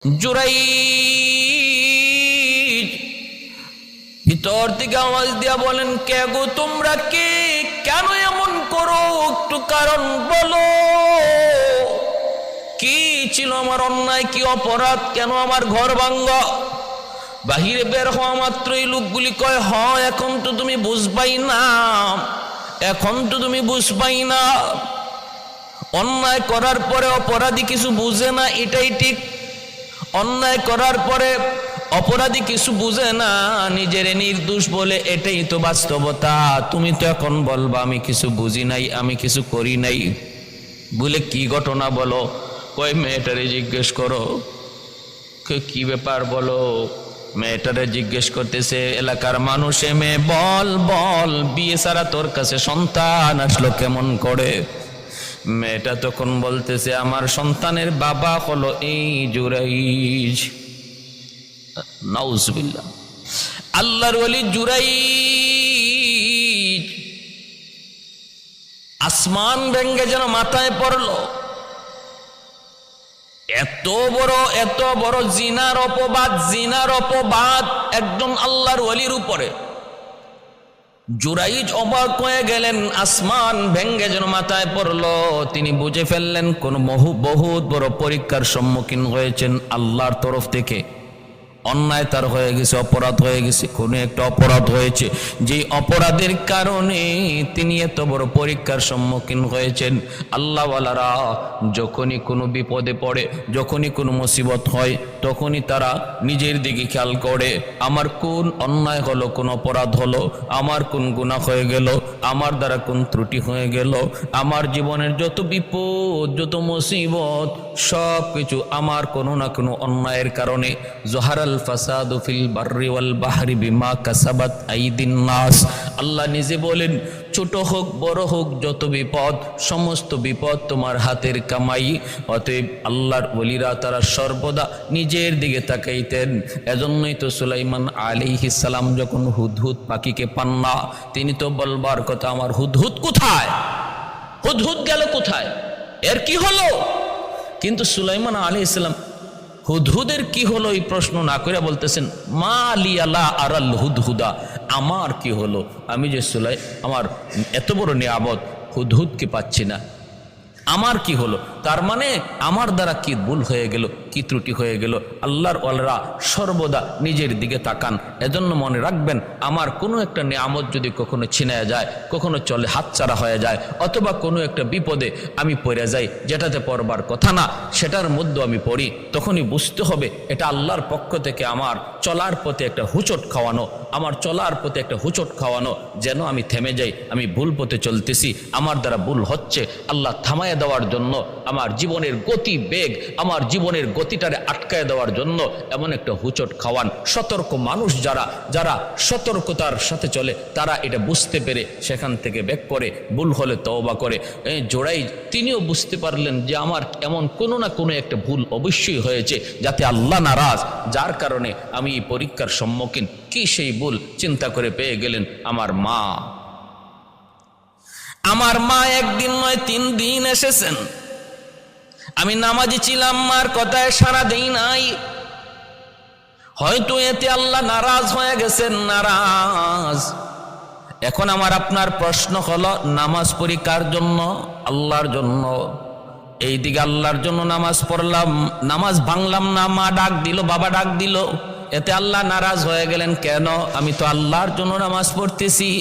জুরাইজ ভিতর থেকে আওয়াজ দিয়া বলেন, কে গো তোমরা, কে, কেন এমন করো, একটু কারণ বলো। কি ছিল আমার অন্যায়, কি অপরাধ, কেন আমার ঘর ভাঙ্গা? বাহিরে বের হওয়া মাত্রই লোকগুলি কয়, হ এখন তো তুমি বুঝবাই না, এখন তো তুমি বুঝবাই না। অন্যায় করার পরে অপরাধী কিছু বুঝে না, এটাই ঠিক। অন্যায় করার পরে অপরাধী কিছু বুঝে না, নিজের নির্দোষ বলে, এটাই তো বাস্তবতা। তুমি তো এখন বলবা আমি কিছু বুঝি নাই, আমি কিছু করি নাই। বলে কি ঘটনা বলো? কই মেয়েটারে জিজ্ঞেস করো। কি ব্যাপার বলো? মেয়েটারে জিজ্ঞেস করতেছে এলাকার মানুষে, মেয়ে বল বল, বিয়ে ছাড়া তোর কাছে সন্তান আসলো কেমন করে? মেয়েটা তখন বলতেছে, আমার সন্তানের বাবা হলো এই জুরাইজ। নাউজুবিল্লাহ। আল্লাহর ওলি জুরাইজ আসমান ভেঙ্গে যেন মাথায় পড়লো। এত বড় জিনার অপবাদ একজন আল্লাহর ওলির উপরে। জুরাইজ অবাক হয়ে গেলেন, আসমান ভেঙ্গে যেন মাথায় পড়লো। তিনি বুঝে ফেললেন কোন বহুত বড় পরীক্ষার সম্মুখীন হয়েছেন আল্লাহর তরফ থেকে। অন্যায় তার হয়ে গেছে, অপরাধ হয়ে গেছে, কোনো একটা অপরাধ হয়েছে, যে অপরাধের কারণে তিনি এত বড় পরীক্ষার সম্মুখীন হয়েছেন। আল্লাহওয়ালারা যখনই কোনো বিপদে পড়ে, যখনই কোনো মুসিবত হয়, তখনই তারা নিজের দিকে খেয়াল করে, আমার কোন অন্যায় হলো, কোন অপরাধ হলো, আমার কোন গুনাহ হয়ে গেল, আমার দ্বারা কোন ত্রুটি হয়ে গেল, আমার জীবনের যত বিপদ, যত মুসিবত, সব কিছু আমার কোনো না কোনো অন্যায়ের কারণে। জহারাল ফাসাদু ফিল বাররি ওয়াল বাহরি বিমা কাসাবাত আইদিন নাস। আল্লাহ নিজে বলেন, ছোট হোক বড় হোক, যত বিপদ, সমস্ত বিপদ তোমার হাতের কামাই। অতএব আল্লাহর ওলিরা তারা সর্বদা নিজের দিকে তাকাইতেন। এজন্যই তো সুলাইমান আলাইহিস সালাম যখন হুদহুদ পাখিকে পান না, তিনি তো বলবার কথা, আমার হুদহুদ কোথায়, হুদহুদ গেল কোথায়, এর কি হলো? কিন্তু সুলাইমান আলাইহিস সালাম হুদহুদের কি হলো এই প্রশ্ন না করে বলতেছেন, মা লিয়া লা আরাল হুদহুদা, আমার কি হলো, আমি যে আমার এত বড় নিয়ামত হুদহুদকে পাচ্ছি না, আমার কি হলো? তার মানে আমার দ্বারা কি ভুল হয়ে গেল, কি ত্রুটি হয়ে গেল? আল্লাহর ওয়ালারা সর্বদা নিজের দিকে তাকান। এজন্য মনে রাখবেন, আমার কোনো একটা নিয়ামত যদি কখনো ছিনায় যায়, কখনো চলে হাতছাড়া হয়ে যায়, অথবা কোনো একটা বিপদে আমি পড়ে যাই, যেটাতে পড়বার কথা না, সেটার মধ্যে আমি পড়ি, তখনই বুঝতে হবে এটা আল্লাহর পক্ষ থেকে আমার চলার পথে একটা হুচট খাওয়ানো, আমার চলার পথে একটা হুচট খাওয়ানো, যেন আমি থেমে যাই, আমি ভুল পথে চলতেছি, আমার দ্বারা ভুল হচ্ছে। আল্লাহ থামায় দেওয়ার জন্য, আমার জীবনের গতি বেগ, আমার জীবনের গতিটারে আটকায় দেওয়ার জন্য এমন একটা হুচট খাওয়ান। সতর্ক মানুষ যারা সতর্কতার সাথে চলে, তারা এটা বুঝতে পেরে সেখান থেকে ব্যাক করে, ভুল হলে তওবা করে। জোড়াই তিনিও বুঝতে পারলেন যে আমার এমন কোনো না কোনো একটা ভুল অবশ্যই হয়েছে, যাতে আল্লাহ নারাজ, যার কারণে আমি এই পরীক্ষার সম্মুখীন। কি সেই ভুল? চিন্তা করে পেয়ে গেলেন আমার মা একদিন নয় 3 দিন এসেছেন। আমি নামাজি ছিলাম, মার কথায় সাড়া দেই নাই, হয়তো এতে আল্লাহ নারাজ হয়ে গেছেন, নারাজ। এখন আমার আপনার প্রশ্ন হলো, নামাজ পড়ি কার জন্য? আল্লাহর জন্য। এইদিকে আল্লাহর জন্য নামাজ পড়লাম, নামাজ ভাঙলাম না, মা ডাক দিল, বাবা ডাক দিল, এতে আল্লাহ নারাজ হয়ে গেলেন কেন? আমি তো আল্লাহর জন্য নামাজ পড়তেছি,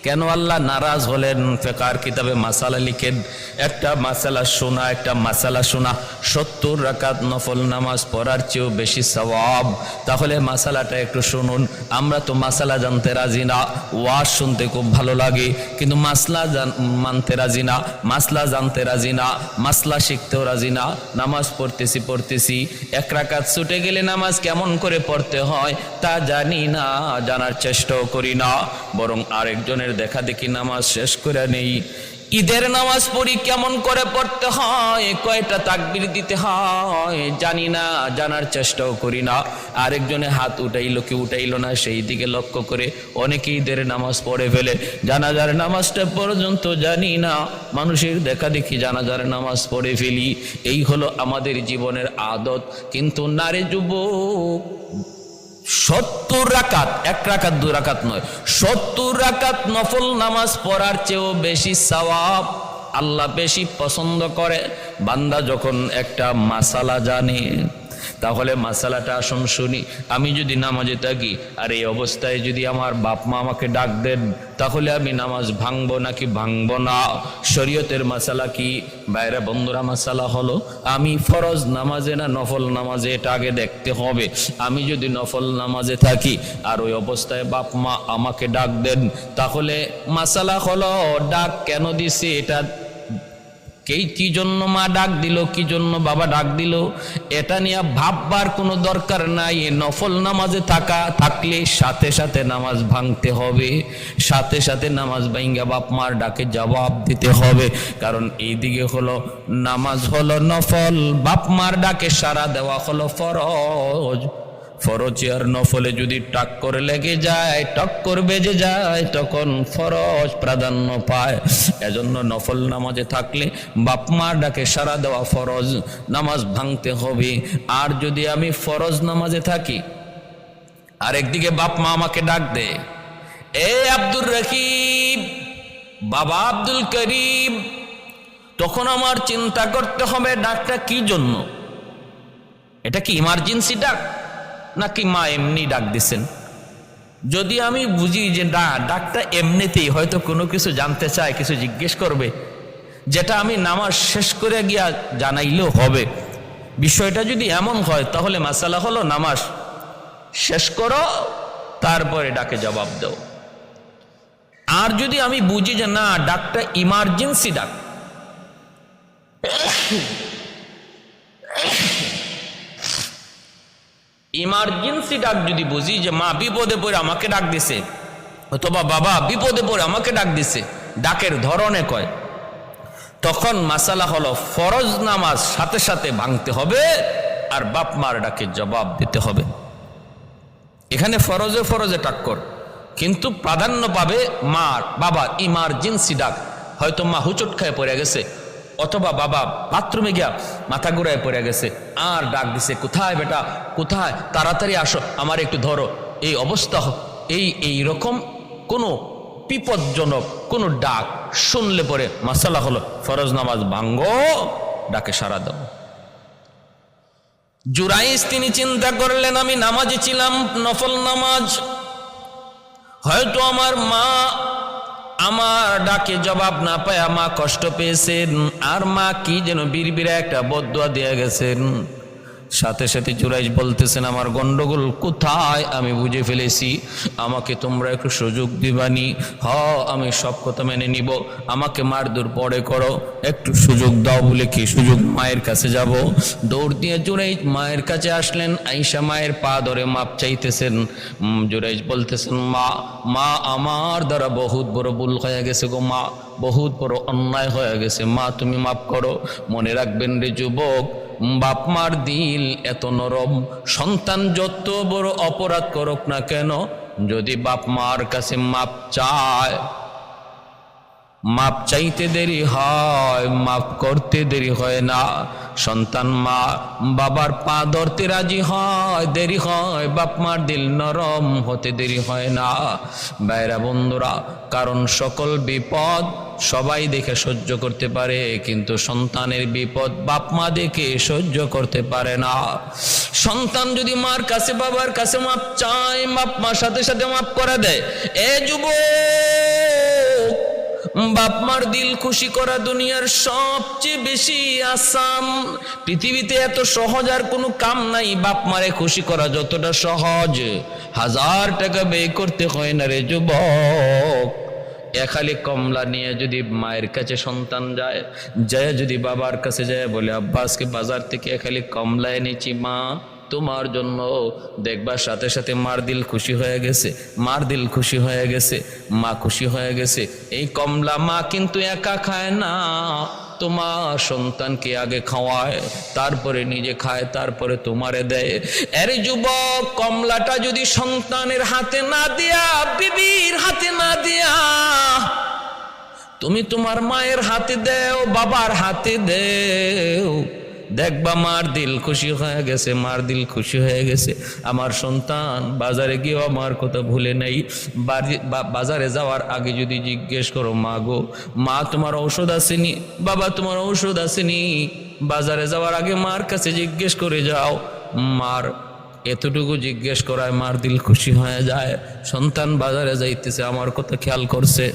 কেন আল্লাহ নারাজ হলেন? ফিকহের কিতাবে মাসালা লিখেন, একটা মাসালা শোনা 70 রাকাত নফল নামাজ পড়ার চেয়েও বেশি সওয়াব। তাহলে মাসালাটা একটু শুনুন। আমরা তো মাসালা জানতে রাজি না, ওয়াজ শুনতে খুব ভালো লাগে, কিন্তু মাসলা মানতে রাজি না, মাসলা জানতে রাজি না, মাসলা শিখতেও রাজি না। নামাজ পড়তেছি 1 রাকাত ছুটে গেলে নামাজ কেমন করে পড়তে হয় তা জানি না, জানার চেষ্টাও করি না, বরং আরেকজনের দেখা দেখি নামাজ শেষ করে নেই। ঈদের নামাজ পড়ি কেমন করে পড়তে হয়, কয়টা তাকবীর দিতে হয় জানি না, জানার চেষ্টাও করি না। আরেকজনে হাত উঠাইলো কি উঠাইলো না সেই দিকে লক্ষ্য করে অনেকে ঈদের নামাজ পড়ে ফেলে। জানাজার নামাজটা পর্যন্ত জানি না, মানুষের দেখা দেখি জানাজার নামাজ পড়ে ফেলি। এই হলো আমাদের জীবনের আদত। কিন্তু নারী যুবক 70 রাকাত, 1 রাকাত 2 রাকাত নয়, 70 রাকাত নফল নামাজ পড়ার চেয়েও বেশি সওয়াব আল্লাহ বেশি পছন্দ করে বান্দা যখন একটা মাসালা জানে। তাহলে মাসালাটা আসুন শুনি। আমি যদি নামাজে থাকি আর এই অবস্থায় যদি আমার বাপ মা আমাকে ডাক দেন, তাহলে আমি নামাজ ভাঙবো নাকি ভাঙবো না? শরীয়তের মাসালা কি? বাইরে বন্ধুরা, মাসালা হলো আমি ফরজ নামাজে না নফল নামাজে, এটা আগে দেখতে হবে। আমি যদি নফল নামাজে থাকি আর ওই অবস্থায় বাপ মা আমাকে ডাক দেন, তাহলে মাসালা হলো ডাক কেন দিছে, এটা কি জন্য মা ডাক দিল, কি জন্য বাবা ডাক দিল, এটা নিয়ে ভাববার কোনো দরকার নাই। নফল নামাজে থাকলে সাথে সাথে নামাজ ভাঙতে হবে, সাথে সাথে নামাজ ভাঙ্গা বাপ মার ডাকে জবাব দিতে হবে। কারণ এইদিকে হলো নামাজ হলো নফল, বাপ মার ডাকে সাড়া দেওয়া হলো ফরজ। ফরজ আর নফলে যদি টাক্কর লেগে যায়, টক্কর বেজে যায়, তখন ফরজ প্রাধান্য পায়। এজন্য নফল নামাজে থাকলে বাপ মার ডাকে সাড়া দেওয়া ফরজ, নামাজ ভাঙতে হবে। আর যদি আমি ফরজ নামাজে থাকি আর একদিকে বাপ মা আমাকে ডাক দে, এ আব্দুর রকিব, বাবা আব্দুল করিম, তখন আমার চিন্তা করতে হবে ডাকটা কি জন্য। এটা কি ইমার্জেন্সি ডাক নাকি মা এমনি ডাক দিছেন? যদি আমি বুঝি যে না, ডাকটা এমনিতেই হয়তো কোনো কিছু জানতে চায়, কিছু জিজ্ঞেস করবে, যেটা আমি নামাজ শেষ করে গিয়া জানাইলেও হবে, বিষয়টা যদি এমন হয়, তাহলে মাসালা হলো নামাজ শেষ করো তারপরে ডাকে জবাব দাও। আর যদি আমি বুঝি যে না, ডাকটা ইমার্জেন্সি ডাক, ইমার্জেন্সি ডাক যদি বুঝি যে মা বিপদে পড়ে আমাকে ডাক দিছে, অথবা বাবা বিপদে পড়ে আমাকে ডাক দিছে, ডাকের ধরনে কয়, তখন মাসালা হলো ফরজ নামাজ সাথে সাথে ভাঙতে হবে আর বাপ মার ডাকে জবাব দিতে হবে। এখানে ফরজে ফরজে টাক্কর, কিন্তু প্রাধান্য পাবে মার বাবা ইমার্জেন্সি ডাক। হয়তো মা হুচট খায় পড়ে গেছে, অথবা বাবা বাথরুমে গিয়া মাথা ঘুরায় পড়ে গেছে, আর ডাক দিছে, কোথায় বেটা কোথায়, তাড়াতাড়ি আসো, আমার একটু ধরো। এই অবস্থা, এই রকম কোনো বিপজ্জনক কোনো ডাক শুনলে পরে মাসালা হলো ফরজ নামাজ ভাঙ্গো, ডাকে সাড়া দাও। জুরাইস তিনি চিন্তা করলেন, আমি নামাজে ছিলাম নফল নামাজ, হয়তো আমার মা আমার ডাকে জবাব না পায় মা কষ্ট পেয়েছেন, আর মা কি যেন বিড়বিড়া একটা বদদুয়া দিয়ে গেছেন। সাথে সাথে জুরাইশ বলতেছেন, আমার গন্ডগোল কোথায় আমি বুঝে ফেলেছি, আমাকে তোমরা একটু সুযোগ দিবানি। আমি সব কথা মেনে নিব, আমাকে মারধর পরে করো, একটু সুযোগ দাও। বলে কি সুযোগ? মায়ের কাছে যাব। দৌড় দিয়ে জুরাইশ মায়ের কাছে আসলেন, আইসা মায়ের পা ধরে মাপ চাইতেছেন। জুরাইশ বলতেছেন, মা আমার দ্বারা বহুত বড় ভুল হয়ে গেছে গো মা, বহুত বড় অন্যায় হয়ে গেছে মা, তুমি মাফ করো। মনে রাখবেন রে যুবক, বাপ মার দিল এত নরম, সন্তান যত বড় অপরাধ করুক না কেন, যদি বাপ মার কাছে মাপ চায়, মাপ চাইতে দেরি হয়, মাফ করতে দেরি হয় না। সন্তান মা বাবার পা ধরতে রাজি হয়, দেরি হয়, বাপ মার দিল নরম হতে দেরি হয় না। ভাইরা বন্ধুরা, কারণ সকল বিপদ সবাই দেখে সহ্য করতে পারে, কিন্তু সন্তানের বিপদ বাপ মা দেখে সহ্য করতে পারে না। সন্তান যদি মার কাছে বাবার কাছে মাপ চায়, বাপ মার সাথে সাথে মাপ করে দেয়। এ যুবক, বাপ মার দিল খুশি করা দুনিয়ার সবচেয়ে বেশি আসান। পৃথিবীতে এত সহজ আর কোনো কাম নাই বাপ মারে খুশি করা যতটা সহজ। 1000 টাকা ব্যয় করতে হয় না রে যুবক। খালি কমলা নিয়ে যদি মায়ের কাছে সন্তান যায় যদি বাবার কাছে যায়, বলে আব্বা আজকে বাজার থেকে খালি কমলা এনেছি মা, তোমার জন্য। দেখবা সাথে সাথে মার দিল খুশি হয়ে গেছে, মার দিল খুশি হয়ে গেছে, মা খুশি হয়ে গেছে। এই কমলা মা কিন্তু একা খায় না, তোমার সন্তানকে আগে খাওয়ায়, তারপরে নিজে খায়, তারপরে তোমারে দেয়। এর যুবক, কমলাটা যদি সন্তানের হাতে না দিয়া, বিবির হাতে না দিয়া, তুমি তোমার মায়ের হাতে দেও, বাবার হাতে দেও, দেখবা মার দিল খুশি হয়ে গেছে, মার দিল খুশি হয়ে গেছে। আমার সন্তান বাজারে গিয়েও আমার কথা ভুলে নেই। বাজারে যাওয়ার আগে যদি জিজ্ঞেস করো, মা গো, মা তোমার ঔষধ আসেনি, বাবা তোমার ঔষধ আসেনি, বাজারে যাওয়ার আগে মার কাছে জিজ্ঞেস করে যাও। মার এতটুকু জিজ্ঞেস করায় মার দিল খুশি হয়ে যায়। সন্তান বাজারে যাইতেছে, আমার কথা খেয়াল করছে,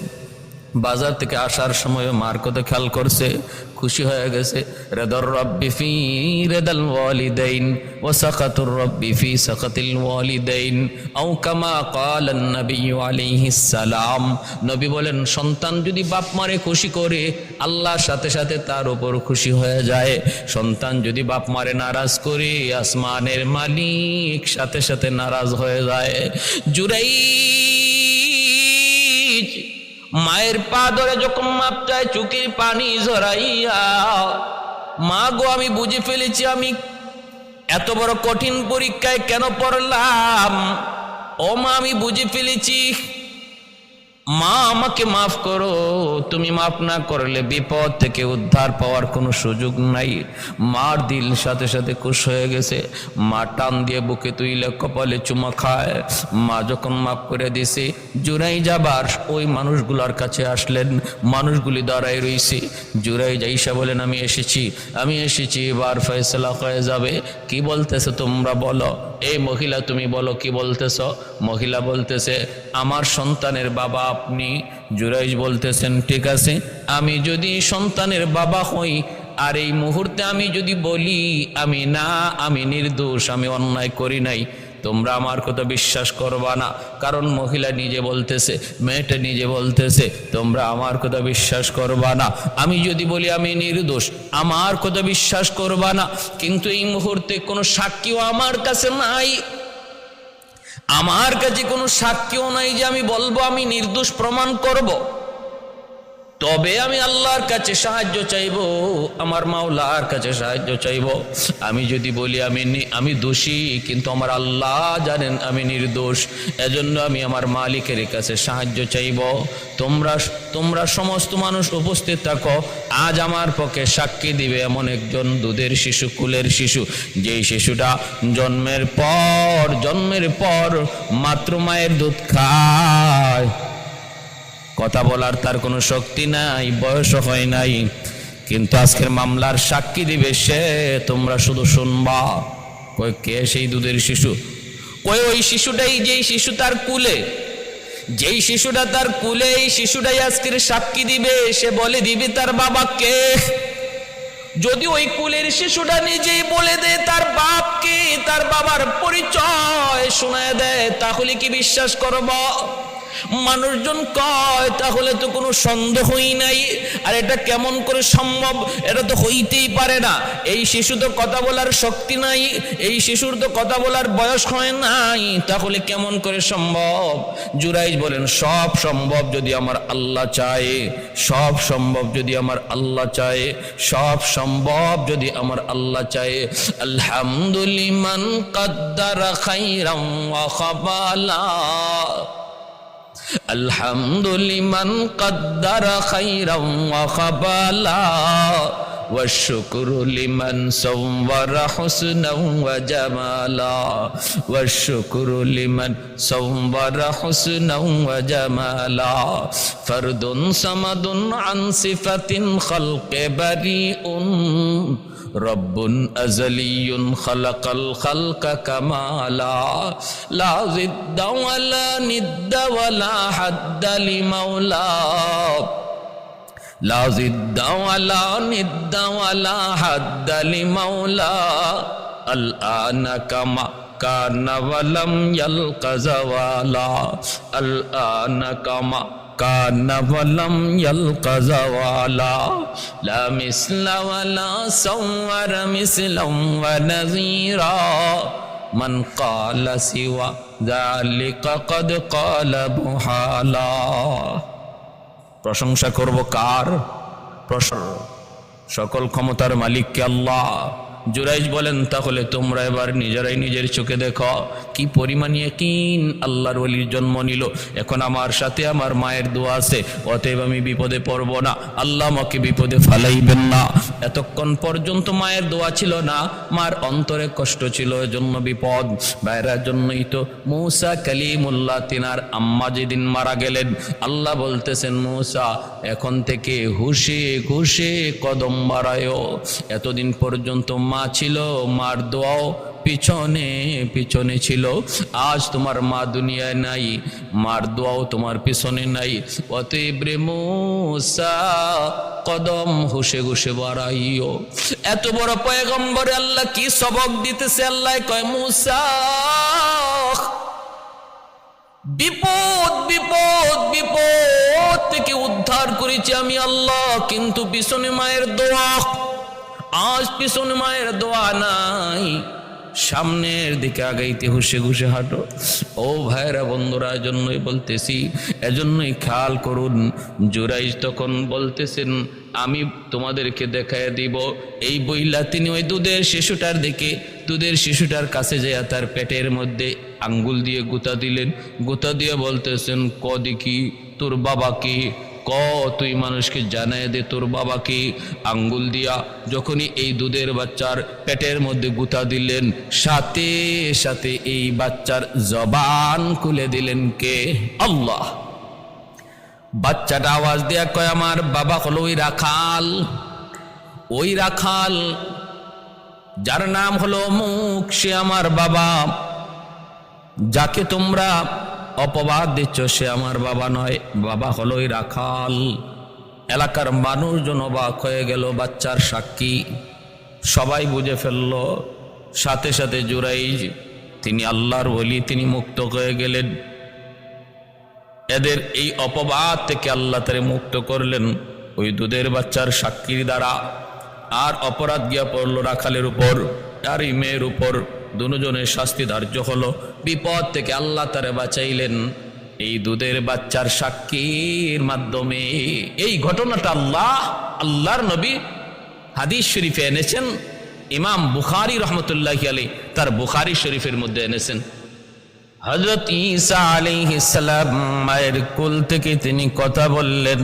বাজার থেকে আসার সময় মার কথা খেয়াল করছে, খুশি হয়ে গেছে। রিদার রাব্বি ফি রিদাল ওয়ালিদাইন ওয়া সাকাতুর রাব্বি ফি সাকাতিল ওয়ালিদাইন আও কামা ক্বালান নবী আলাইহিস সালাম। নবী বলেন, সন্তান যদি বাপ মারে খুশি করে, আল্লাহর সাথে সাথে তার উপর খুশি হয়ে যায়। সন্তান যদি বাপ মারে নারাজ করে, আসমানের মালিক সাথে সাথে নারাজ হয়ে যায়। জুরাইজ মায়ের পা ধরে যখন মাপ চায়, চোখের পানি ঝরাইয়া, মা গো আমি বুঝে ফেলেছি আমি এত বড় কঠিন পরীক্ষায় কেন পড়লাম। ও মা, আমি বুঝে ফেলেছি, মা আমাকে মাফ করো, তুমি মাফ না করলে বিপদ থেকে উদ্ধার পাওয়ার কোনো সুযোগ নাই। মার দিল সাথে সাথে খুশ হয়ে গেছে। মা টান দিয়ে বুকে তুইলে কপালে চুমা খায়। মা যখন মাফ করে দিছে, জুরাই যাবার ওই মানুষগুলোর কাছে আসলেন, মানুষগুলি দাঁড়ায় রইছে। জুরাই যাইসা বলেন, আমি এসেছি, এবার ফয়সালা হয়ে যাবে। কি বলতেছে তোমরা বলো। এই মহিলা, তুমি বলো কি বলতেছ। মহিলা বলতেছে, আমার সন্তানের বাবা আপনি। জুরাইজ বলতেছেন, ঠিক আছে, আমি যদি সন্তানের বাবা হই, আর এই মুহূর্তে আমি যদি বলি আমি নির্দোষ, আমি অন্যায় করি নাই, তোমরা আমার কথা বিশ্বাস করবা না। কারণ মহিলা নিজে বলতেছে, মেয়েটা নিজে বলতেছে, তোমরা আমার কথা বিশ্বাস করবা না। আমি যদি বলি আমি নির্দোষ, আমার কথা বিশ্বাস করবা না। কিন্তু এই মুহূর্তে কোনো সাক্ষীও আমার কাছে নাই, আমার কাছে কোনো সাক্ষীও নাই যে আমি বলবো আমি নির্দোষ প্রমাণ করব। তবে আমি আল্লাহর কাছে সাহায্য চাইব, আমার মাওলার কাছে সাহায্য চাইব। আমি যদি বলি আমি দোষী, কিন্তু আমার আল্লাহ জানেন আমি নির্দোষ, এজন্য আমি আমার মালিকের কাছে সাহায্য চাইব। তোমরা সমস্ত মানুষ উপস্থিত থাকো। আজ আমার পক্ষে সাক্ষী দিবে এমন একজন দুধের শিশু, কুলের শিশু, যেই শিশুটা জন্মের পর মাত্র মায়ের দুধ খায়। কথা বলার তার কোনো শক্তি নাই, বয়স হয় নাই, কিন্তু আজকের মামলার সাক্ষী দিবে সে। তোমরা শুধু শুনবা। কই কে সেই দুধের শিশু? কই ওই শিশুটাই, যেই শিশু তার কুলে, যেই শিশুটা তার কুলে, এই শিশুটাই আজকের সাক্ষী দিবে। সে বলে দিবে তার বাবাকে। যদি ওই কুলের শিশুটা নিজেই বলে দেয় তার বাপকে, তার বাবার পরিচয় শোনায় দেয়, তাহলে কি বিশ্বাস করব? মানুষজন কয় তাহলে তো কোনো সন্দেহই নাই। আর এটা কেমন করে সম্ভব? এটা তো হইতেই পারে না। এই শিশু তো কথা বলার শক্তি নাই, এই শিশুর তো কথা বলার বয়স হয় নাই, তাহলে কেমন করে সম্ভব? জুরাইজ বলেন, সব সম্ভব যদি আমার আল্লাহ চায়, সব সম্ভব যদি আমার আল্লাহ চায়, সব সম্ভব যদি আমার আল্লাহ চায়। আলহামদুলিমান কাদ্দারা খাইরাম ওয়া খাবালা, আলহামদুলিমান কাদ্দারা খাইরাম ওয়া খাবালা, ওয়া শুকরু লিমান সাওয়ারা হুসনাও ওয়া জামালা, ওয়া শুকরু লিমান সাওয়ারা হুসনাও ওয়া জামালা, ফারদুন সামাদুন আন সিফাতিন খালকে বারিউন, রব্বুন আযালিয়ুন খালাকাল খালকা কামালা, লা জিদ্দা ওয়ালা নিদ্দা ওয়ালা হাদ্দা লিমাওলা, লা জিদ্দা ওয়ালা নিদ্দা ওয়ালা হাদ্দা লিমাওলা, আল আনা কামা কানা ওয়ালাম ইয়ালকা যাওয়ালা, আল আনা কামা কানা ওয়ালাম ইয়ালকা যাওয়ালা লা মিসলা ওয়ালা সাওয়ার মিসলাম ওয়া নাযীরা মান ক্বালা সিওয়া যালিকা ক্বাদ ক্বালা বুহালা। প্রশংসা করব কার? সকল ক্ষমতার মালিককে আল্লাহ। জুরাইজ বলেন, তাহলে তোমরা এবার নিজেরাই নিজের চোখে দেখো কি পরিমাণ ইয়াকিন আল্লাহর ওলির জন্ম নিল। এখন আমার সাথে আমার মায়ের দোয়া আছে, অতএব আমি বিপদে পড়ব না, আল্লাহ আমাকে বিপদে ফালাইবেন না। এতক্ষণ পর্যন্ত মায়ের দোয়া ছিল না, মার অন্তরে কষ্ট ছিল, এজন্য বিপদ। ভাইয়ের জন্যই তো মূসা কালিমুল্লাহ তিনার আম্মা যেদিন মারা গেলেন, আল্লাহ বলতেছেন মূসা এখন থেকে হুশে হুশে কদম বাড়ায়। এতদিন পর্যন্ত মা ছিল, মার দোয়াও পিছনে পিছনে ছিল। আজ তোমার মা দুনিয়ায় নাই, মার দোয়াও তোমার পিছনে নাই, অতএব রে মূসা কদম হুশে হুশে বাড়াইও। এত বড় পয়গম্বরে আল্লাহ কি সবক দিতেছে। আল্লাহ কয় মূসা বিপদ বিপদ বিপদ থেকে উদ্ধার করেছি আমি আল্লাহ, কিন্তু পিছনে মায়ের দোয়া। আজ পিছনে মায়ের দোয়া নাই, সামনের দিকে আগাইতে হুশে হুশে হাঁটো। ও ভাইরা বন্ধুরা, এজন্যই বলতেছি, এজন্যই খেয়াল করুন। জুরাইজ তখন বলতেছেন আমি তোমাদেরকে দেখায় দিব। এই বইলা তিনি ওই দুধের শিশুটার দিকে, দুধের শিশুটার কাছে যেয়া তার পেটের মধ্যে আঙ্গুল দিয়ে গুতা দিলেন। গুতা দিয়ে বলতেছেন ক দেখি তোর বাবা কি, ক তুই মানুষকে জানায় দে তোর বাবা কি। আঙ্গুল দিয়া যখনই এই দুধের বাচ্চার পেটের মধ্যে গুতা দিলেন, সাথে সাথে এই বাচ্চার জবান খুলে দিলেন কে? আল্লাহ। বাচ্চাটা আওয়াজ দেয়া কয় আমার বাবা হলো ওই রাখাল, ওই রাখাল যার নাম হলো মুখ, সে আমার বাবা। যাকে তোমরা অপবাদ দিচ্ছ সে আমার বাবা নয়, বাবা হলো ওই রাখাল। এলাকার মানুষজন অবাক হয়ে গেল, বাচ্চার সাক্ষী সবাই বুঝে ফেলল। সাথে সাথে জুরাইজ তিনি আল্লাহর ওলি, তিনি মুক্ত হয়ে গেলেন। এদের এই অপবাদ থেকে আল্লাহ তারে মুক্ত করলেন ওই দুধের বাচ্চার সাক্ষীর দ্বারা। আর অপরাধ গিয়া পড়ল রাখালের উপর আর এই মেয়ের উপর, দুজনের শাস্তি ধার্য হলো। বিপদ থেকে আল্লাহ তারে বাঁচাইলেন এই দুধের বাচ্চার সাক্ষীর মাধ্যমে। এই ঘটনাটা আল্লাহর নবী হাদিস শরীফে এনেছেন। ইমাম বুখারী রহমতুল্লাহি আলাইহি তার বুখারী শরীফের মধ্যে এনেছেন। হযরত ঈসা আলাইহিস সালাম মায়ের কোল থেকে তিনি কথা বললেন,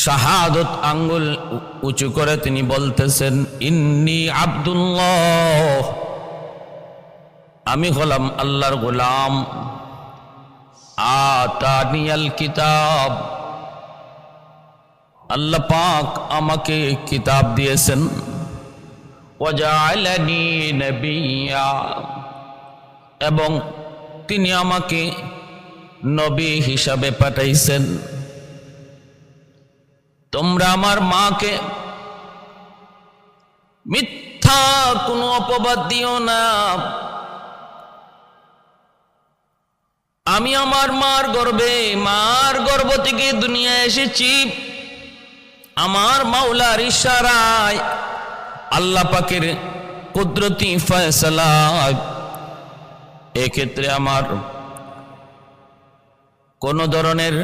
শাহাদত আঙ্গুল উঁচু করে তিনি বলতেছেন ইন্নী আব্দুল্লাহ, আমি হলাম আল্লাহর গোলাম। আতানিয়াল কিতাব, আল্লাহ পাক আমাকে কিতাব দিয়েছেন। ওয়াজআলানি নবিয়্যা, এবং তিনি আমাকে নবী হিসাবে পাঠাইছেন। তোমরা আমার মাকে মিথ্যা কোনো অপবাদ দিও না। আমি আমার মার গর্ভ থেকে দুনিয়ায় এসেছি। আমার মাওলার ইশারায়, আল্লাহ পাকের কুদরতি ফয়সালায় এক্ষেত্রে আমার কোন ধরনের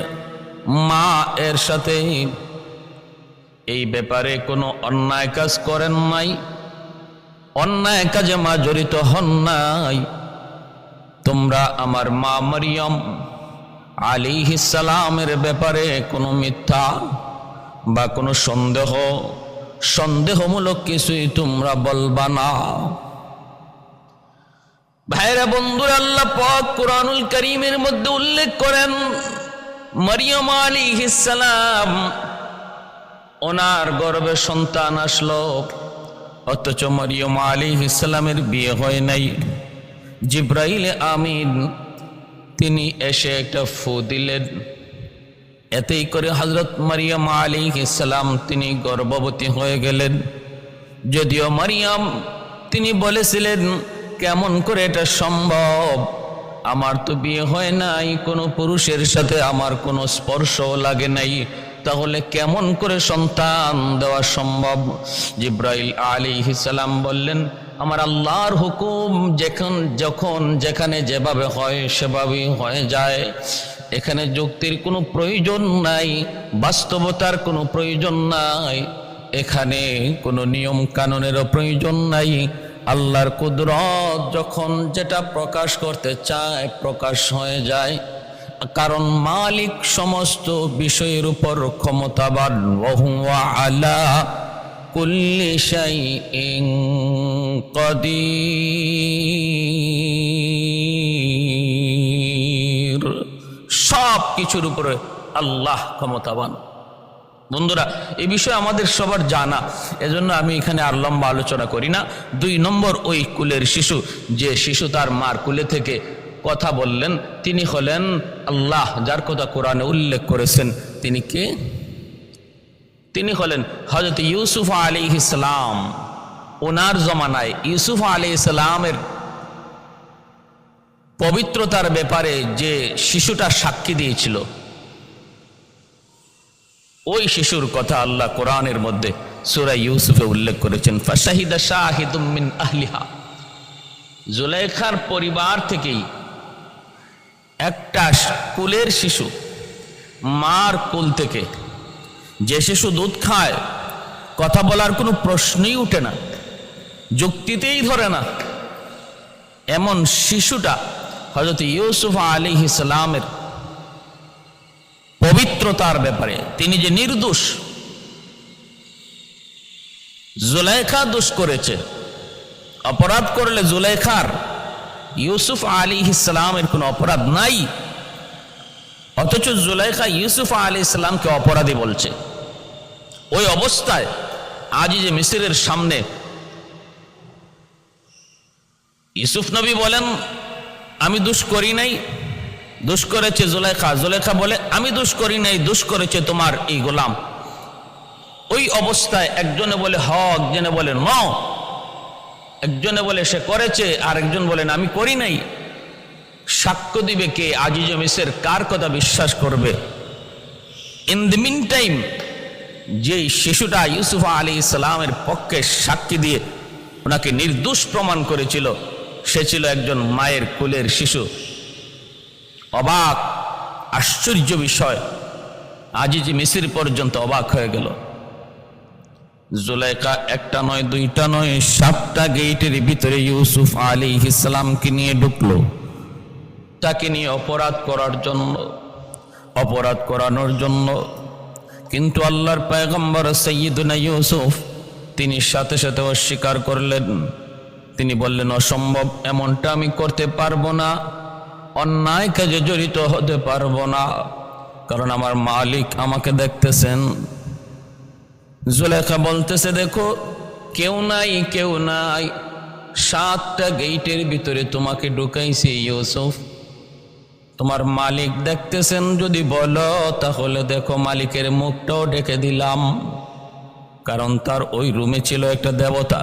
মা এর সাথে এই ব্যাপারে কোনো অন্যায় কাজ করেন নাই, অন্যায় কাজে মা জড়িত হন নাই। তোমরা আমার মা মরিয়ম আলাইহিস সালামের ব্যাপারে কোনো মিথ্যা বা কোনো সন্দেহমূলক কিছুই তোমরা বলবা না। ভাইরা বন্ধুরা, আল্লাহ পাক কুরআনুল কারীমের মধ্যে উল্লেখ করেন মরিয়ম আলাইহিস সালাম ওনার গর্ভে সন্তান আসলো, অথচ মরিয়ম আলাইহিস সালামের বিয়ে হয় নাই। জিবরাইল আমিন তিনি এসে একটা ফু দিলেন, এতেই করে হযরত মরিয়ম আলাইহিস সালাম তিনি গর্ভবতী হয়ে গেলেন। যদিও মরিয়ম তিনি বলেছিলেন কেমন করে এটা সম্ভব, আমার তো বিয়ে হয় নাই, কোনো পুরুষের সাথে আমার কোনো স্পর্শও লাগে নাই, তাহলে কেমন করে সন্তান দেওয়া সম্ভব? জিব্রাইল আলাইহিস সালাম বললেন, আমার আল্লাহর হুকুম যখন যেখানে যেভাবে হয় সেভাবেই হয়ে যায়। এখানে যুক্তির কোনো প্রয়োজন নাই, বাস্তবতার কোনো প্রয়োজন নাই, এখানে কোনো নিয়ম কানুনেরও প্রয়োজন নাই। আল্লাহর কুদরত যখন যেটা প্রকাশ করতে চায় প্রকাশ হয়ে যায়, কারণ মালিক সমস্ত বিষয়ের উপর ক্ষমতাবান। ওয়া হুয়া আলা কুল্লি শাইইন কাদির, সব কিছুর উপরে আল্লাহ ক্ষমতাবান। বন্ধুরা, এই বিষয়ে আমাদের সবার জানা, এজন্য আমি এখানে আর লম্বা আলোচনা করি না। 2 নম্বর, ওই কুলের শিশু, যে শিশু তার মার কুলে থেকে কথা বললেন, তিনি হলেন আল্লাহ, যার কথা কোরআনে উল্লেখ করেছেন। তিনি কে? তিনি হলেন হযরত ইউসুফ আলাইহিস সালাম। ওনার জমানায় ইউসুফ আলাইহিস সালামের পবিত্রতার ব্যাপারে যে শিশুটা সাক্ষী দিয়েছিল, ওই শিশুর কথা আল্লাহ কোরআনের মধ্যে সূরা ইউসুফে উল্লেখ করেছেন। ফাশাহিদা শাহিদুম মিন আহলিহা, জুলাইখার পরিবার থেকেই একটা কুলের শিশু, মার কুল থেকে, যে শিশু দুধ খায়, কথা বলার কোনো প্রশ্নই উঠে না, যুক্তিতেই ধরে না, এমন শিশুটা হযরত ইউসুফ আলাইহিস সালামের পবিত্রতার ব্যাপারে, তিনি যে নির্দোষ, জুলাইখা দোষ করেছে, অপরাধ করলে জুলাইখার, ইউসুফ আলাইহিস সালামের কোনো অপরাধ নাই, অথচ জুলাইখা ইউসুফ আলাইহিস সালামকে অপরাধী বলছে। ওই অবস্থায় আজিজে মিসরের সামনে ইউসুফ নবী বলেন, আমি দোষ করি নাই, দোষ করেছে জুলাইখা। জুলাইখা বলে, আমি দোষ করি নাই, দোষ করেছে তোমার এই গোলাম। ওই অবস্থায় একজনে বলে হ, একজনে বলে ন, একজনে বলে সে করেছে, আর একজন বলেন আমি করি নাই। সাক্ষ্য দিবে কে? আজিজে মিসর কার কথা বিশ্বাস করবে? ইন দি মিন টাইম, যেই শিশুটা ইউসুফ আলাইহিস সালামের পক্ষে সাক্ষী দিয়ে ওনাকে নির্দোষ প্রমাণ করেছিল, সে ছিল একজন মায়ের কোলের শিশু। অবাক, আশ্চর্য বিষয়, আজিজে মিসর পর্যন্ত অবাক হয়ে গেল। জুলাইখা একটা নয়, দুইটা নয়, 7টা গেটের ভিতরে ইউসুফ আলাইহিস সালামকে নিয়ে ঢুকলো, তাকে নিয়ে অপরাধ করানোর জন্য। কিন্তু আল্লাহর পয়গম্বর সাইয়্যিদুনা ইউসুফ, তিনি সাথে সাথে অস্বীকার করলেন। তিনি বললেন, অসম্ভব, এমনটা আমি করতে পারবো না, অন্যায় কাজে জড়িত হতে পারবো না, কারণ আমার মালিক আমাকে দেখতেছেন। জুলাইখা বলতেছে, দেখো কেউ নাই, কেউ নাই, 7টা গেটের ভিতরে তোমাকে ঢুকাইছি ইউসুফ, তোমার মালিক দেখতেছেন, যদি বলো তাহলে দেখো মালিকের মুখটাও ঢেকে দিলাম। কারণ তার ওই রুমে ছিল একটা দেবতা,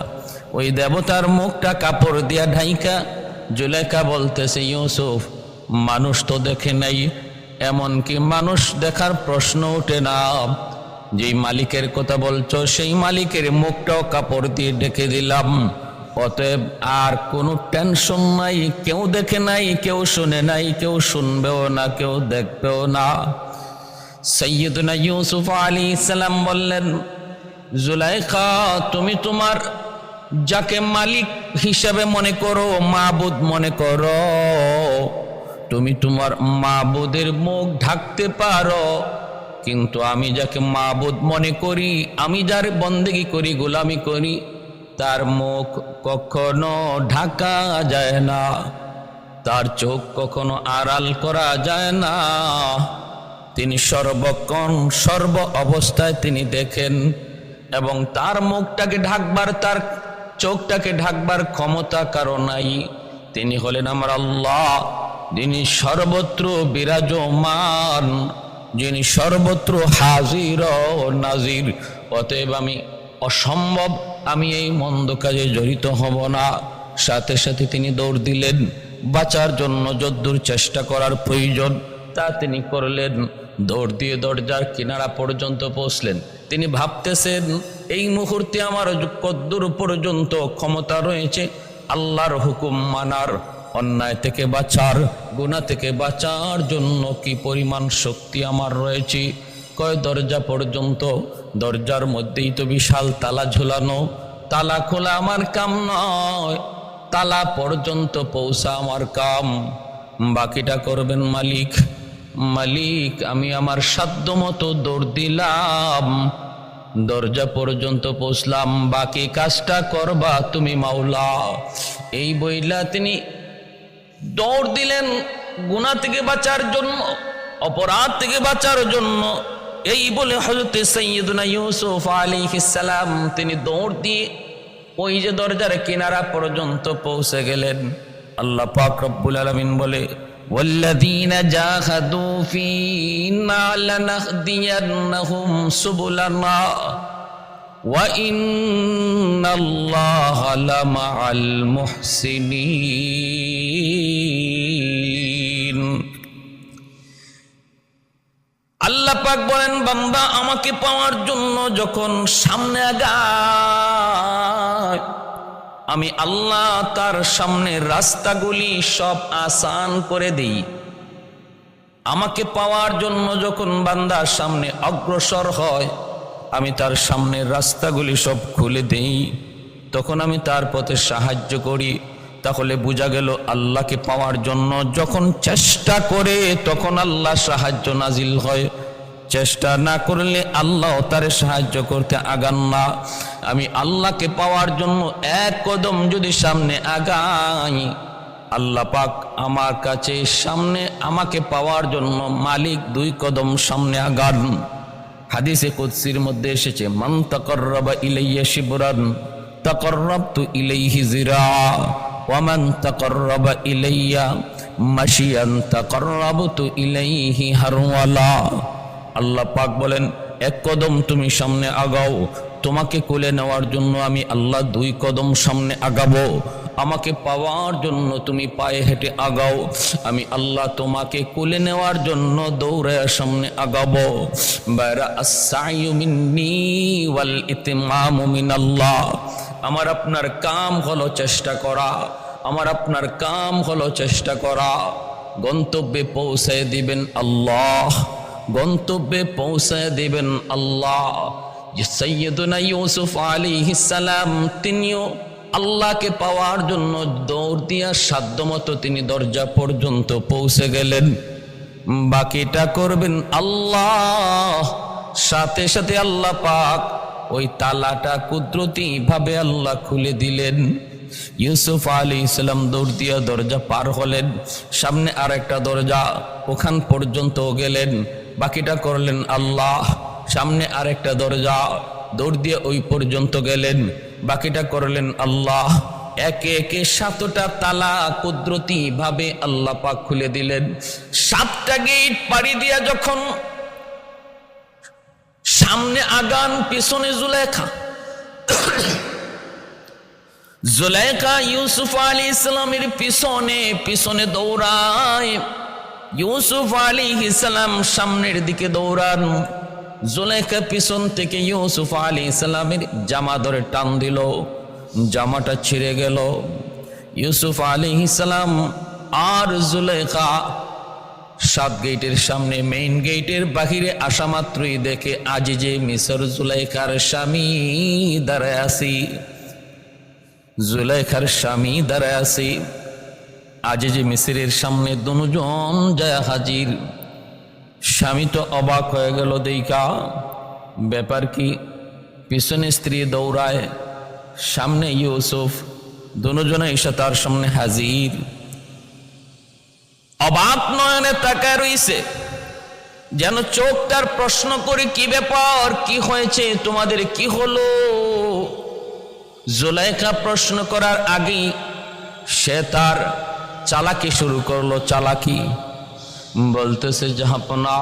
ওই দেবতার মুখটা কাপড় দিয়া ঢাইকা। জুলাইখা বলতেছে, ইউসুফ মানুষ তো দেখে নাই, এমনকি মানুষ দেখার প্রশ্ন ওঠে না, যেই মালিকের কথা বলছো সেই মালিকের মুখটাও কাপড় দিয়ে ঢেকে দিলাম। অতএব আর কোনো টেনশন নাই, কেউ দেখে নাই, কেউ শুনে নাই, কেউ শুনবেও না, কেউ দেখবেও না। সাইয়্যিদুনা ইউসুফ আলাইহিস সালাম বললেন, জুলাইখা তুমি তোমার যাকে মালিক হিসাবে মনে করো, মাবুদ মনে করো, তুমি তোমার মাবুদের মুখ ঢাকতে পারো, কিন্তু আমি যাকে মাবুদ মনে করি, আমি যার বন্দেগী করি, গোলামি করি, তার মুখ কখনো ঢাকা যায় না, তার চোখ কখনো আড়াল করা যায় না। তিনি সর্বক্ষণ সর্ব অবস্থায় তিনি দেখেন, এবং তার মুখটাকে ঢাকবার, তার চোখটাকে ঢাকবার ক্ষমতা কারো নাই। তিনি হলেন আমার আল্লাহ, যিনি সর্বত্র বিরাজমান, যিনি সর্বত্র হাজির ও নাজির। অতএব আমি অসম্ভব, আমি এই মন্দ কাজে জড়িত হব না। সাথে সাথে তিনি দৌড় দিলেন, বাঁচার জন্য যদ্দূর চেষ্টা করার প্রয়োজন তা তিনি করলেন। দৌড় দিয়ে দরজার কিনারা পর্যন্ত পৌঁছলেন। তিনি ভাবতেছেন, এই মুহূর্তে আমার কদ্দূর পর্যন্ত ক্ষমতা রয়েছে আল্লাহর হুকুম মানার, অন্যায় থেকে বাঁচার, গুনাহ থেকে বাঁচার জন্য কি পরিমাণ শক্তি আমার রয়েছে। কয় দরজা পর্যন্ত, দরজার মধ্যেই তো বিশাল তালা ঝুলানো, তালা খোলা আমার কাম নয়, তালা পর্যন্ত পৌঁছা আমার কাম। বাকিটা করবেন মালিক। মালিক, আমি আমার সাধ্য মতো দৌড় দিলাম, দরজা পর্যন্ত পৌঁছলাম, বাকি কাজটা করবা তুমি মাওলা। এই বইলা তিনি দৌড় দিলেন গুনাহ থেকে বাঁচার জন্য, অপরাধ থেকে বাঁচার জন্য। এই বলে হযরত সাইয়্যিদুনা ইউসুফ আলাইহিস সালাম তিনি দৌড় দিয়ে ওই যে দরজার কিনারা পর্যন্ত পৌঁছে গেলেন। আল্লাহ পাক রব্বুল আলামিন বলে, ওয়াল্লাযীনা জাহাদু ফীনা লানাহদিয়ান্নাহুম সুবুলানা ওয়া ইন্নাল্লাহা লামাআল মুহসিনিন। আল্লাহ পাক বলেন, বান্দা আমাকে পাওয়ার জন্য যখন সামনে আগায়, আমি আল্লাহ তার সামনে রাস্তাগুলি সব আসান করে দেই। আমাকে পাওয়ার জন্য যখন বান্দা সামনে অগ্রসর হয়, আমি তার সামনে রাস্তাগুলি সব খুলে দেই, তখন আমি তার পথে সাহায্য করি। তাহলে বোঝা গেল আল্লাহকে পাওয়ার জন্য যখন চেষ্টা করে তখন আল্লাহ সাহায্য নাজিল হয়। চেষ্টা না করলে আল্লাহ তারে সাহায্য করতে আগান না। আমি আল্লাহকে পাওয়ার জন্য এক কদম যদি সামনে আগাই, আল্লাহ পাক আমার কাছে সামনে আমাকে পাওয়ার জন্য মালিক 2 কদম সামনে আগান। হাদিসে কুদসির মধ্যে এসেছে, মান তাকাররাবা ইলাইয়া শিবরান তাকাররাবতু ইলাইহি জিরা ওয়া মান তাকাররাবা ইলাইয়া মাশিয়ান তাকাররাবতু ইলাইহি হারওয়ালা। আল্লাহ পাক বলেন, 1 কদম তুমি সামনে আগাও, তোমাকে কোলে নেওয়ার জন্য আমি আল্লাহ 2 কদম সামনে আগাবো। আমাকে পাওয়ার জন্য তুমি পায়ে হেঁটে আগাও, আমি আল্লাহ তোমাকে কোলে নেওয়ার জন্য দৌড়ে সামনে আগাবো। বাইরা আস-সাইয়ু মিন্নি ওয়াল ইতিমামু মিনাল্লাহ। আমার আপনার কাম হলো চেষ্টা করা, আমার আপনার কাম হলো চেষ্টা করা। গন্তব্যে পৌঁছে দিবেন আল্লাহ, গন্তব্যে পৌঁছে দিবেন আল্লাহ। যে সাইয়্যিদুনা ইউসুফ আলাইহিস সালাম তিনিও আল্লাহকে পাওয়ার জন্য দৌড় দিয়া সাধ্যমতো তিনি দরজা পর্যন্ত পৌঁছে গেলেন। বাকিটা করবেন আল্লাহ। সাথে সাথে আল্লাহ পাক ওই তালাটা কুদরতি ভাবে আল্লাহ খুলে দিলেন। ইউসুফ আলাইহিস সালাম দৌড় দিয়া দরজা পার হলেন, সামনে আর একটা দরজা, ওখান পর্যন্ত গেলেন। বাকিটা করলেন আল্লাহ। সামনে আর একটা দরজা, দৌড় দিয়ে ওই পর্যন্ত গেলেন, বাকিটা করলেন আল্লাহ। একে একে 7টা তালা কুদরতি ভাবে আল্লাহ পাক খুলে দিলেন। 7টা গেট পাড়ি দিয়া যখন সামনে আগান, পিছনে জুলেখা। জুলেখা ইউসুফ আলাইহিস সালামের পিছনে পিছনে দৌড়ায়, ইউসুফ আলাইহিস সালাম সামনের দিকে দৌড়ান। জুলেখা পিছন থেকে ইউসুফ আলাইহিস সালামের জামা ধরে টান দিল, জামাটা ছিঁড়ে গেল। ইউসুফ আলাইহিস সালাম আর জুলেখা 7 গেটের সামনে, মেইন গেটের বাহিরে আসা মাত্রই দেখে আজিজে মিসর জুলেখার স্বামী দাঁড়ায় আছি, জুলেখার স্বামী দাঁড়ায় আছি। আজিজে মিসরের সামনে দুজন যায় হাজির। স্বামী তো অবাক হয়ে গেল, দেইকা ব্যাপার কি? পিছনে স্ত্রী দৌড়ায়, সামনে ইউসুফ, দুজনে এসে তার সামনে হাজির। অবাক নয়নে তাকায় রইছে, যেন চোখটার প্রশ্ন করে, কি ব্যাপার, কি হয়েছে তোমাদের, কি হলো? জুলেখা প্রশ্ন করার আগেই সে তার চালাকি শুরু করলো। চালাকি বলতেছে, জাহাপনা,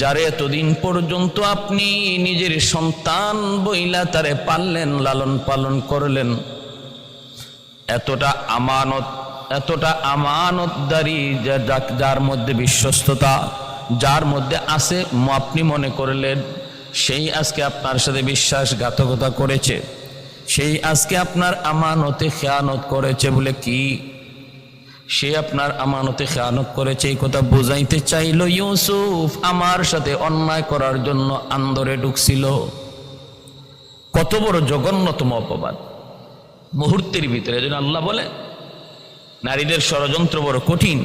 যারে এতদিন পর্যন্ত আপনি নিজের সন্তান বইলা তারে পাললেন, লালন পালন করলেন, এতটা আমানত এতটা আমানতদারি, যার মধ্যে বিশ্বস্ততা, যার মধ্যে আছে, আপনি মনে করলেন সেই আজকে আপনার সাথে বিশ্বাসঘাতকতা করেছে, সেই আজকে আপনার আমানতে খেয়ানত করেছে। বলে কি? সে আপনার আমানতে খেয়ানত করেছে এই কথা বুঝাইতে চাইল ইউসুফ আমার সাথে অন্যায় করার জন্য আন্দরে ঢুকছিল। কত বড় জঘন্যতম অপবাদ মুহূর্তের ভিতরে। যেন আল্লাহ বলে নারীদের ষড়যন্ত্র বড় কঠিন।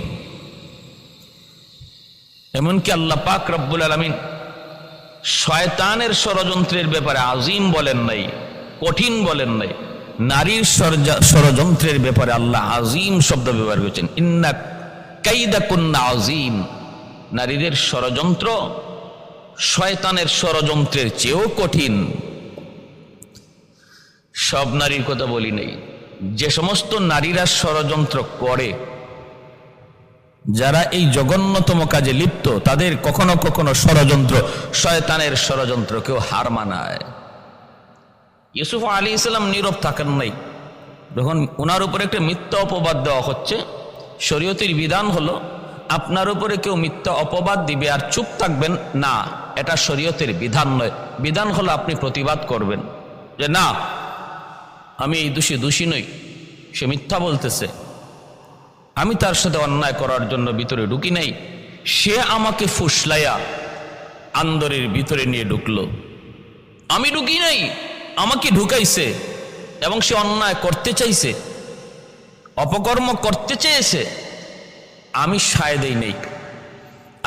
এমনকি আল্লাহ পাক রব্বুল আলামিন শয়তানের ষড়যন্ত্রের ব্যাপারে আজিম বলেন নাই, কঠিন বলেন নাই। নারীর ষড়যন্ত্রের ব্যাপারে আল্লাহ আজিম শব্দ ব্যবহার করেছেন, ইন্না কাইদাকুন্না আজিম। নারীদের ষড়যন্ত্র শয়তানের ষড়যন্ত্রের চেয়েও কঠিন। সব নারীর কথা বলি নাই, যে সমস্ত নারীরা ষড়যন্ত্র করে, যারা এই জঘন্যতম কাজে লিপ্ত, তাদের কখনো কখনো ষড়যন্ত্র শয়তানের ষড়যন্ত্রকেও হার মানায়। ইউসুফ আলাইহিস সালাম নীরব থাকেন নাই। যখন ওনার উপরে একটা মিথ্যা অপবাদ দেওয়া হচ্ছে, শরীয়তের বিধান হলো আপনার উপরে কেউ মিথ্যা অপবাদ দিবে আর চুপ থাকবেন না, এটা শরীয়তের বিধান নয়। বিধান হলো আপনি প্রতিবাদ করবেন যে না, আমি এই দোষী নই, সে মিথ্যা বলতেছে, আমি তার সাথে অন্যায় করার জন্য ভিতরে ঢুকি নাই, সে আমাকে ফুসলাইয়া আন্দরের ভিতরে নিয়ে ঢুকলো, আমি ঢুকি নাই, আমাকে ঢুকাইছে এবং সে অন্যায় করতে চাইছে, অপকর্ম করতে চেয়েছে, আমি সায় দেই নাই,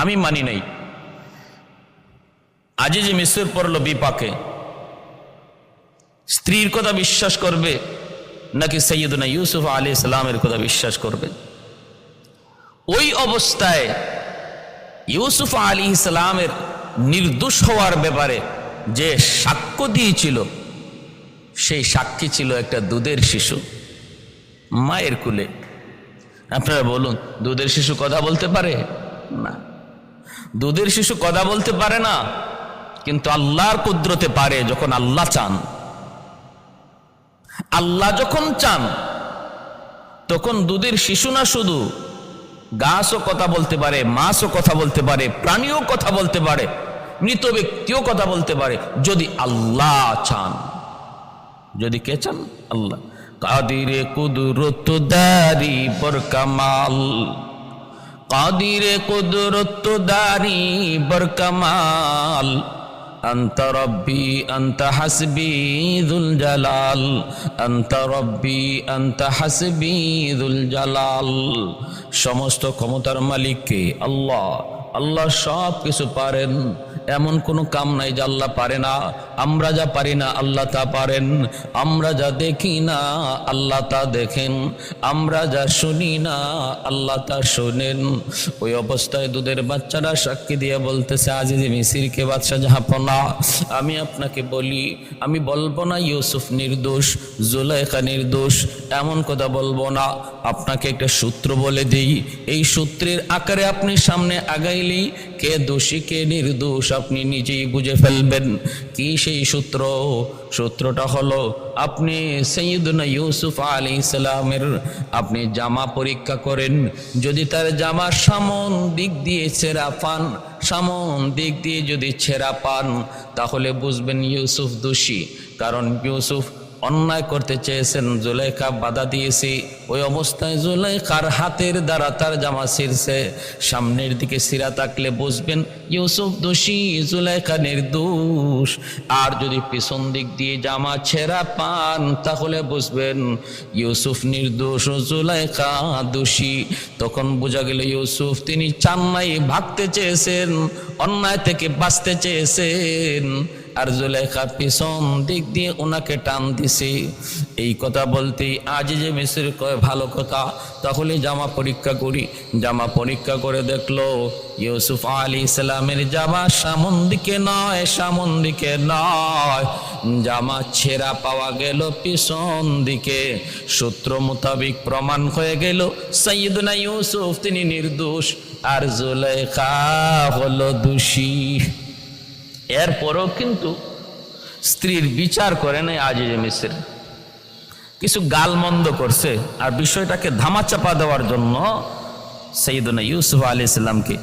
আমি মানি নাই। আজিজ মিসর পড়লো বিপাকে, স্ত্রীর কথা বিশ্বাস করবে নাকি সৈয়দনা ইউসুফ আলাইহিস সালামের কথা বিশ্বাস করবে? ওই অবস্থায় ইউসুফ আলাইহিস সালামের নির্দোষ হওয়ার ব্যাপারে যে সাক্ষ্য দিয়েছিল, সেই সাক্ষী ছিল একটা দুধের শিশু মায়ের কুলে। আপনারা বলুন, দুধের শিশু কথা বলতে পারে না? দুধের শিশু কথা বলতে পারে না, কিন্তু আল্লাহর কুদরতে পারে। যখন আল্লাহ চান, আল্লাহ যখন চান, তখন দুধের শিশু না শুধু গাছও কথা বলতে পারে, মাছও কথা বলতে পারে, প্রাণীও কথা বলতে পারে, মৃত ব্যক্তিও কথা বলতে পারে, যদি আল্লাহ চান। যদি কে চান? আল্লাহ। কাদিরে কুদরত দারি বর কামাল, কাদিরে কুদরত দারি বর কামাল, আনতা রব্বি আনতা হাসবি যুল জালাল, আনতা রব্বি আনতা হাসবি যুল জালাল। সমস্ত ক্ষমতার মালিক কে? আল্লাহ। আল্লাহ সব কিছু পারেন, এমন কোনো কাম নাই যে আল্লাহ পারে না। আমরা যা পারি না আল্লাহ তা পারেন, আমরা যা দেখি না আল্লাহ তা দেখেন, আমরা যা শুনি না আল্লাহ তা শোনেন। ওই অবস্থায় দুধের বাচ্চারা সাক্ষী দিয়ে বলতেছে, আজিজ মিসিরকে বাদশাহ জাহাপনা, আমি আপনাকে বলি, আমি বলবো না ইউসুফ নির্দোষ, জুলাইখা নির্দোষ, এমন কথা বলবো না। আপনাকে একটা সূত্র বলে দিই, এই সূত্রের আকারে আপনি সামনে আগাইলেই কে দোষী কে নির্দোষ আপনি নিজেই বুঝে ফেলবেন। কি সেই সূত্র? সূত্রটা হলো, আপনি সৈয়দনা ইউসুফ আলাইহিস সালামের আপনি জামা পরীক্ষা করেন, যদি তার জামা সামন দিক দিয়ে ছেঁড়া পান, সামন দিক দিয়ে যদি ছেঁড়া পান, তাহলে বুঝবেন ইউসুফ দোষী। কারণ ইউসুফ অন্যায় করতে চেয়েছেন, জুলাইখা বাধা দিয়েছে। ওই অবস্থায় জুলাইখার হাতের দ্বারা তার জামা ছিঁড়ছে, সামনের দিকে ছিঁড়া থাকলে বুঝবেন ইউসুফ দোষী, জুলাইখা নির্দোষ। আর যদি পিছন দিক দিয়ে জামা ছেঁড়া পান, তাহলে বুঝবেন ইউসুফ নির্দোষ ও জুলাইখা দোষী। তখন বোঝা গেল ইউসুফ তিনি চান নাই, ভাগতে চেয়েছেন, অন্যায় থেকে বাঁচতে চেয়েছেন, আর জুলাইখা পিছন দিক দিয়ে ওনাকে টান দিছে। এই কথা বলতেই আজিজ মিসর কয়, ভালো কথা, তাহলে জামা পরীক্ষা করি। জামা পরীক্ষা করে দেখলো ইউসুফ আলাইহিস সালামের জামা সামন দিকে নয়, সামন দিকে নয়, জামা ছেঁড়া পাওয়া গেল পিছন দিকে। সূত্র মোতাবিক প্রমাণ হয়ে গেল সাইয়্যিদুনা ইউসুফ তিনি নির্দোষ, আর জুলাইখা হলো দোষী। এরপরও কিন্তু স্ত্রীর বিচার করে নাই আজিজ মিসর। কিছু গালমন্দ করছে, আর বিষয়টাকে ধামাচাপা দেওয়ার জন্য সাইয়েদনা ইউসুফ আলাইহিস সালামকে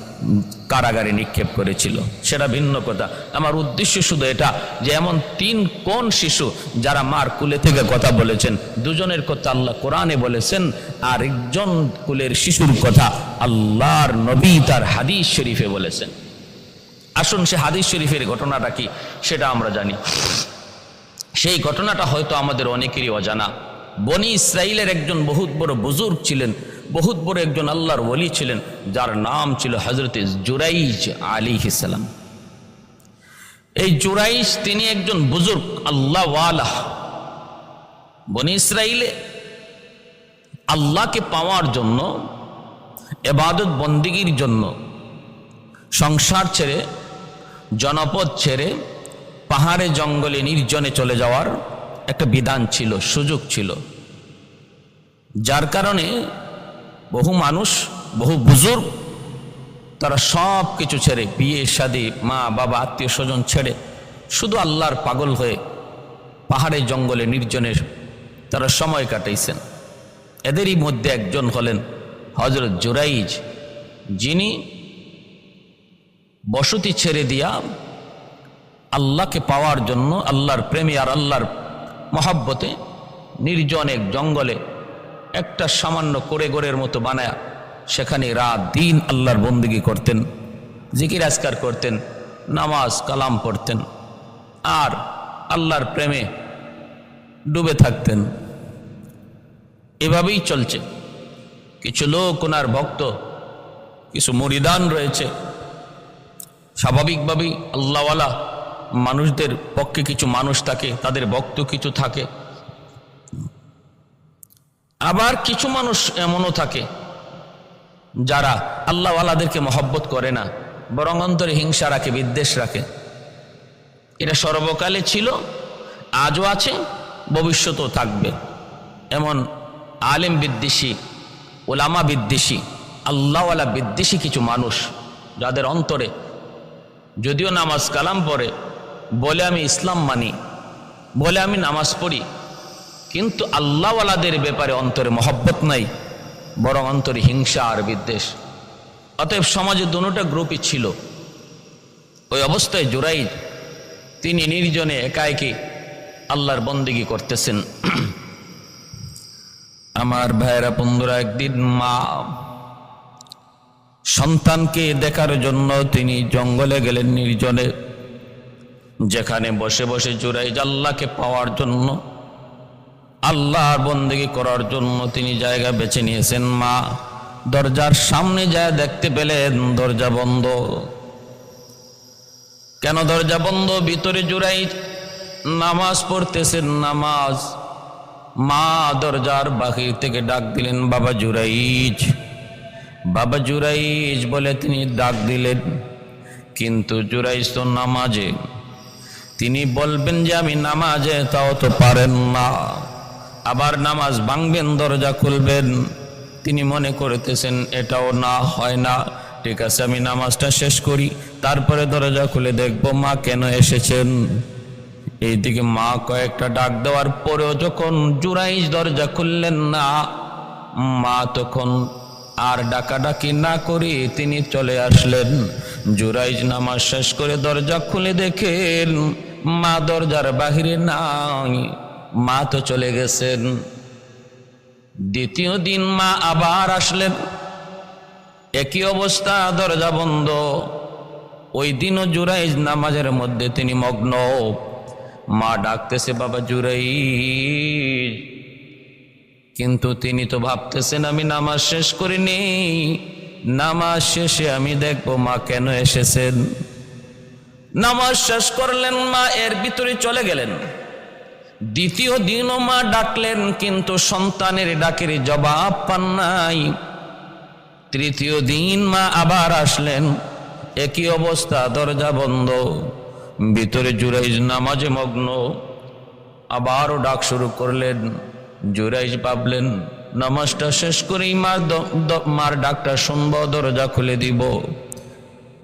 কারাগারে নিক্ষেপ করেছিল, সেটা ভিন্ন কথা। আমার উদ্দেশ্য শুধু এটা যে এমন কোন শিশু যারা মার কুলে থেকে কথা বলেছেন, দুজনের কথা আল্লাহ কোরআনে বলেছেন, আর একজন কুলের শিশুর কথা আল্লাহর নবী তার হাদিস শরীফে বলেছেন। আসুন সে হাদিস শরীফের ঘটনাটা কি সেটা আমরা জানি। সেই ঘটনাটা হয়তো আমাদের অনেকেরই অজানা। বনি ইসরাইলের একজন বহুত বড় বুজুর্গ ছিলেন, বহুত বড় একজন আল্লাহর ওলি ছিলেন, যার নাম ছিল হযরত জুরাইজ আলাইহিস সালাম। এই জুরাইজ তিনি একজন বুজুর্গ আল্লাহ ওয়ালা। বনি ইসরাইলে আল্লাহকে পাওয়ার জন্য, ইবাদত বন্দেগীর জন্য সংসার ছেড়ে, জনপদ ছেড়ে পাহাড়ে জঙ্গলে নির্জনে চলে যাওয়ার একটা বিধান ছিল, সুযোগ ছিল, যার কারণে বহু মানুষ, বহু বুজুর্গ তারা সব কিছু ছেড়ে, বিয়ে শাদী, মা বাবা, আত্মীয় স্বজন ছেড়ে শুধু আল্লাহর পাগল হয়ে পাহাড়ে জঙ্গলে নির্জনে তারা সময় কাটাইছেন। এদেরই মধ্যে একজন হলেন হযরত জুরাইজ, যিনি বসতি ছেড়ে দিয়া আল্লাহকে পাওয়ার জন্য, আল্লাহর প্রেমে আর আল্লাহর মহব্বতে নির্জন এক জঙ্গলে একটা সামান্য কোরেগোরের মতো বানায়া সেখানে রাত দিন আল্লাহর বন্দেগী করতেন, জিকির আজকার করতেন, নামাজ কালাম পড়তেন, আর আল্লাহর প্রেমে ডুবে থাকতেন। এভাবেই চলছে। কিছু লোক ওনার ভক্ত, কিছু মুরিদান রয়েছে। স্বাভাবিকভাবেই আল্লাহওয়ালা মানুষদের পক্ষে কিছু মানুষ থাকে, তাদের ভক্ত কিছু থাকে। আবার কিছু মানুষ এমনও থাকে যারা আল্লাহওয়ালাদেরকে মহব্বত করে না, বরং অন্তরে হিংসা রাখে, বিদ্বেষ রাখে। এটা সর্বকালে ছিল, আজও আছে, ভবিষ্যতেও থাকবে। এমন আলেম বিদ্বেষী, ওলামা বিদ্বেষী, আল্লাহওয়ালা বিদ্বেষী কিছু মানুষ, যাদের অন্তরে যদিও নামাজ কালাম পড়ে, বলে আমি ইসলাম মানি, বলে আমি নামাজ পড়ি, কিন্তু আল্লাহওয়ালাদের ব্যাপারে অন্তরে মহব্বত নাই, বরং অন্তরে হিংসা আর বিদ্বেষ। অতএব সমাজে দুটো গ্রুপই ছিল। ওই অবস্থায় জুরাইজ তিনি নির্জনে একা একি আল্লাহর বন্দেগী করতেছেন। আমার ভাইয়েরা, বন্ধুরা, একদিন মা সন্তানকে দেখার জন্য তিনি জঙ্গলে গেলেন নির্জনে, যেখানে বসে বসে জুরাইজ আল্লাহকে পাওয়ার জন্য, আল্লাহর বন্দেগী করার জন্য তিনি জায়গা বেছে নিয়েছেন। মা দরজার সামনে যায় দেখতে পেলেন দরজা বন্ধ। কেন দরজা বন্ধ? ভিতরে জুরাইজ নামাজ পড়তেছেন, নামাজ। মা দরজার বাহির থেকে ডাক দিলেন, বাবা জুরাইজ, বাবা জুরাইজ বলে তিনি ডাক দিলেন। কিন্তু জুরাইজ তো নামাজে, তিনি বলবেন যে আমি নামাজে, তাও তো পারেন না। আবার নামাজ ভাঙবেন, দরজা খুলবেন, তিনি মনে করতেছেন এটাও না, হয় না। ঠিক আছে, আমি নামাজটা শেষ করি, তারপরে দরজা খুলে দেখবো মা কেন এসেছেন। এইদিকে মা কয়েকটা ডাক দেওয়ার পরেও যখন জুরাইজ দরজা খুললেন না, মা তখন আর ডাকাডাকি না করে তিনি চলে আসলেন। জুরাইজ নামাজ শেষ করে দরজা খুলে দেখেন মা দরজার বাহিরে নাই, মা তো চলে গেছেন। দ্বিতীয় দিন মা আবার আসলেন, একই অবস্থা, দরজা বন্ধ। ওই দিনও জুরাইজ নামাজের মধ্যে তিনি মগ্ন। মা ডাকতেছে, বাবা জুরাইজ, কিন্তু তিনি তো ভাবতেছেন আমি নামাজ শেষ করিনি, নামাজ শেষে আমি দেখবো মা কেন এসেছেন। নামাজ শেষ করলেন, মা এর ভিতরে চলে গেলেন। দ্বিতীয় দিনও মা ডাকলেন, কিন্তু সন্তানের ডাকের জবাব পান নাই। তৃতীয় দিন মা আবার আসলেন, একই অবস্থা, দরজা বন্ধ, ভিতরে জুরাইজ নামাজে মগ্ন। আবারও ডাক শুরু করলেন। জুরাইজ ভাবলেন নামাজটা শেষ করেই মার ডাকটা শুনবো, দরজা খুলে দিব।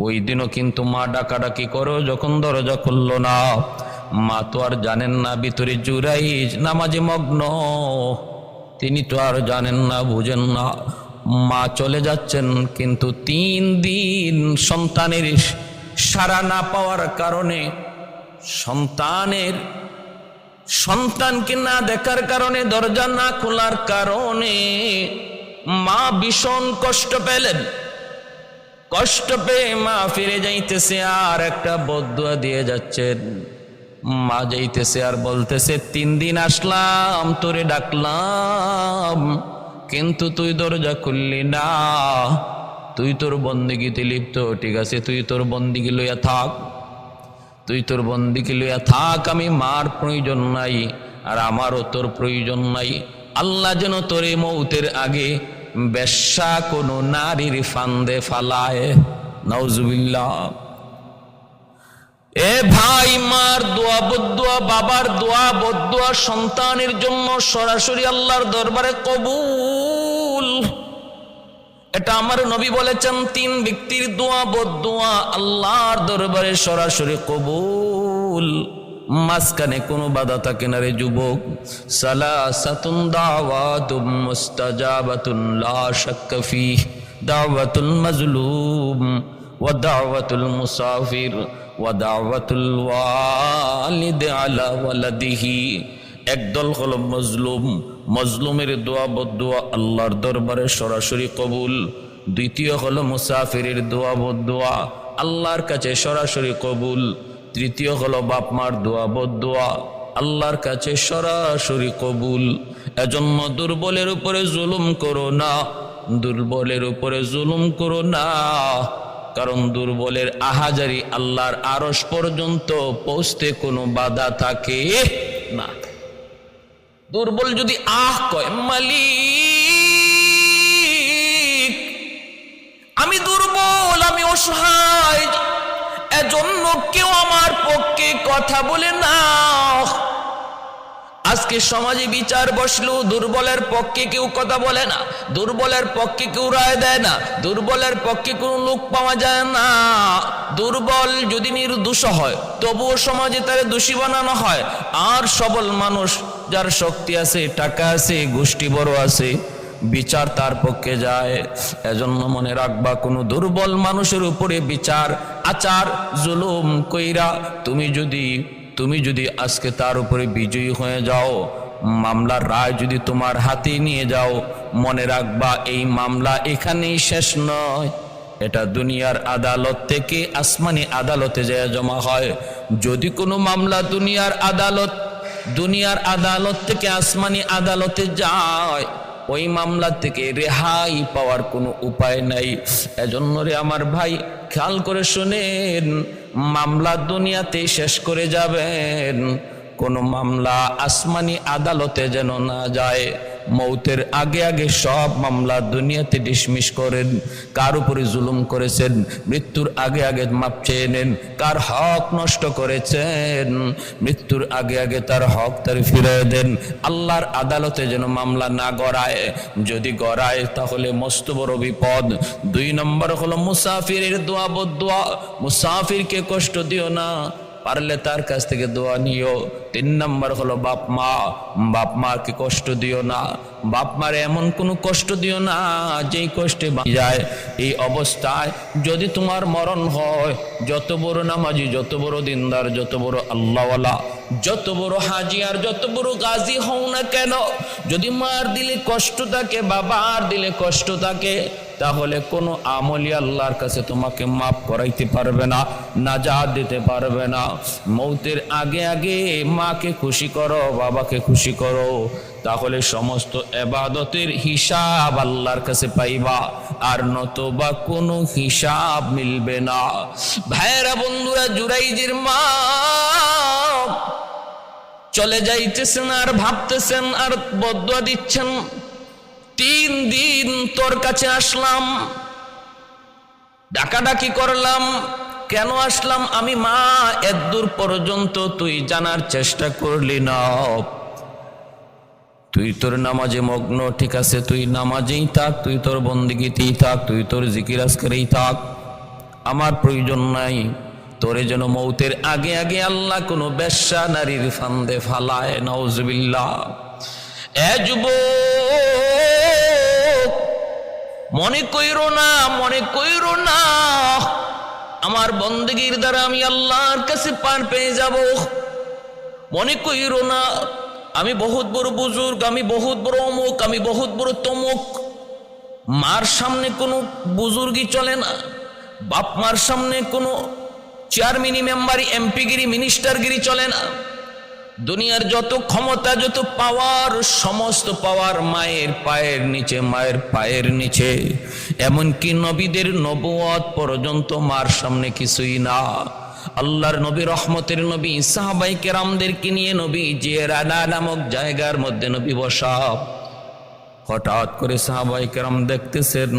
ওই দিনও কিন্তু মা ডাকাডাকি করো, যখন দরজা খুলল না, মা তো আর জানেন না ভিতরে জুরাইজ নামাজে মগ্ন, তিনি তো আর জানেন না, বুঝেন না। মা চলে যাচ্ছেন, কিন্তু 3 দিন সন্তানের সাড়া না পাওয়ার কারণে, সন্তানকে না দেখার কারণে, দরজা না খোলার কারণে মা ভীষণ কষ্ট পেলেন। কষ্ট পেয়ে মা ফিরে যাইতেছে আর একটা বদদুয়া দিয়ে যাচ্ছেন। মা যাইতেছে আর বলতেছে, 3 দিন আসলাম, তোরে ডাকলাম, কিন্তু তুই দরজা খুললি না। তুই তোর বন্দিগিতে লিপ্ত, ঠিক আছে, তুই তোর বন্দিগি লইয়া থাক, তুই তোর বন্দিকে লইয়া থাক, আমি মার প্রয়োজন নাই আর আমারও তোর প্রয়োজন নাই। আল্লাহ যেন তোর এই মৌতের আগে বেশ্যা কোনো নারীর ফান্দে ফালায়। নাউজুবিল্লাহ। এ ভাই, মার দোয়া বদদুয়া, বাবার দোয়া বদদুয়া সন্তানের জন্য সরাসরি আল্লাহর দরবারে কবুল। এটা আমার নবী বলেছেন, 3 ব্যক্তির দোয়া বদদুয়া আল্লাহর দরবারে সরাসরি কবুল। মাঝখানে কোনো বাধা থাকে না রে যুবক। সালাসাতুন দাওয়াতুম মুস্তাজাবাতুন লা শাক্কা ফীহ, দাওয়াতুল মাজলুম ওয়া দাওয়াতুল মুসাফির ওয়া দাওয়াতুল ওয়ালিদ আলা ওয়ালাদিহি। একদল হলো মজলুম, মজলুমের দোয়া বদদুয়া আল্লাহর দরবারে সরাসরি কবুল। দ্বিতীয় হলো মুসাফিরের দোয়া বদদুয়া আল্লাহর কাছে সরাসরি কবুল। তৃতীয় হলো বাপ মার দোয়া বদদুয়া আল্লাহর কাছে সরাসরি কবুল। এজন্য দুর্বলের উপরে জুলুম করো না, দুর্বলের উপরে জুলুম করো না, কারণ দুর্বলের আহাজারি আল্লাহর আরশ পর্যন্ত পৌঁছতে কোনো বাধা থাকে না। দুর্বল যদি আহ কয়, মালিক আমি দুর্বল, আমি অসহায়, এজন্য কেউ আমার পক্ষে কথা বলে না। আজকে সমাজে বিচার বসলো, দুর্বলের পক্ষে কেউ কথা বলে না, দুর্বলের পক্ষে কেউ রায় দেয় না, দুর্বলের পক্ষে কোনো লোক পাওয়া যায় না। দুর্বল যদি নির্দোষ হয় তবুও সমাজে তারে দোষী বানানো হয়। আর সবল মানুষ, যার শক্তি আছে, টাকা আছে, গোষ্ঠী বড় আছে, বিচার তার পক্ষে যায়। এজন্য মনে রাখবা, কোনো দুর্বল মানুষের উপরে বিচার আচার জুলুম কইরা তুমি যদি আজকে তার উপরে বিজয়ী হয়ে যাও, মামলার রায় যদি তোমার হাতে নিয়ে যাও, মনে রাখবা এই মামলা এখানেই শেষ নয়। এটা দুনিয়ার আদালত থেকে আসমানি আদালতে যায় জমা হয়। যদি কোনো মামলা দুনিয়ার আদালত থেকে আসমানি আদালতে যায়, ওই মামলা থেকে রেহাই পাওয়ার কোনো উপায় নাই। এজন্য রে আমার ভাই, খেয়াল করে শুনেন, মামলা দুনিয়াতে শেষ করে যাবেন, কোন মামলা আসমানি আদালতে যেন না যায়। মৌতের আগে আগে সব মামলা দুনিয়াতে ডিসমিস করেন। কার উপরে জুলুম করেছেন, মৃত্যুর আগে আগে মাপ চেয়ে নেন। কার হক নষ্ট করেছেন, মৃত্যুর আগে আগে তার হক তার ফিরিয়ে দেন। আল্লাহর আদালতে যেন মামলা না গড়ায়, যদি গড়ায় তাহলে মস্ত বড় বিপদ। 2 নম্বর হলো মুসাফিরের দোয়া বদদুয়া। মুসাফিরকে কষ্ট দিও না, পারলে তার কাছ থেকে দোয়া নিও। 3 নম্বর হলো বাপ মাকে কষ্ট দিও না, বাপ মারে এমন কোনো কষ্ট দিও না যেই কষ্টে যায়। এই অবস্থায় যদি তোমার মরণ হয়, যত বড় নামাজি, যত বড় দিনদার, যত বড় আল্লাহওয়ালা, যত বড় হাজি আর যত বড় গাজী হও না কেন, যদি মার দিলে কষ্ট থাকে, বাবার দিলে কষ্ট থাকে, তাহলে কোনো আমলি আল্লাহর কাছে তোমাকে মাফ করাইতে পারবে না, নাজাত দিতে পারবে না। মৌতের আগে আগে মাকে খুশি করো, বাবাকে খুশি করো, তাহলে সমস্ত ইবাদতের হিসাব আল্লাহর কাছে পাইবা, আর নতুবা কোনো হিসাব মিলবে না। ভাইরা বন্ধুরা, জুরাইজের মা চলে যাইতেছেন আর ভাবতেছেন আর বদদুয়া দিচ্ছেন, 3 দিন তোর কাছে আসলাম, ডাকাডাকি করলাম, কেন আসলাম আমি মা, এতদূর পর্যন্ত তুই জানার চেষ্টা করলি না। তুই তোর নামাজে মগ্ন, ঠিক আছে, তুই নামাজেই থাক, তুই তোর বন্দিগিতেই থাক, তুই তোর জিকির আজকারেই থাক, আমার প্রয়োজন নাই। তোরে যেন মৌতের আগে আগে আল্লাহ কোনো বেশ্যা নারীর ফান্দে ফালায়, নাউজুবিল্লাহ। এ যুবক, মনে কইরো না, মনে কইরো না আমার বন্দেগীর দ্বারা আমি আল্লাহর কাছে পার পেয়ে যাব। মনে কইরো না আমি বহুত বড় বুজুর্গ, আমি বহুত বড় অমুক, আমি বহুত বড় তমুক। মার সামনে কোনো বুজুর্গি চলে না, বাপ মার সামনে কোনো চেয়ারম্যানি মেম্বারি এমপিগিরি মিনিস্টারগিরি চলে না। দুনিয়ার যত ক্ষমতা, যত পাওয়ার, সমস্ত পাওয়ার মায়ের পায়ের নিচে, মায়ের পায়ের নিচে। এমনকি নবীদের নবুয়ত পর্যন্ত মার সামনে কিছুই না। আল্লাহর নবী, রহমতের নবী, সাহাবায়ে কেরামদেরকে নিয়ে নবী জিরানা নামক জায়গার মধ্যে নবী বসা। হঠাৎ করে সাহাবায়ে কেরাম দেখতেছেন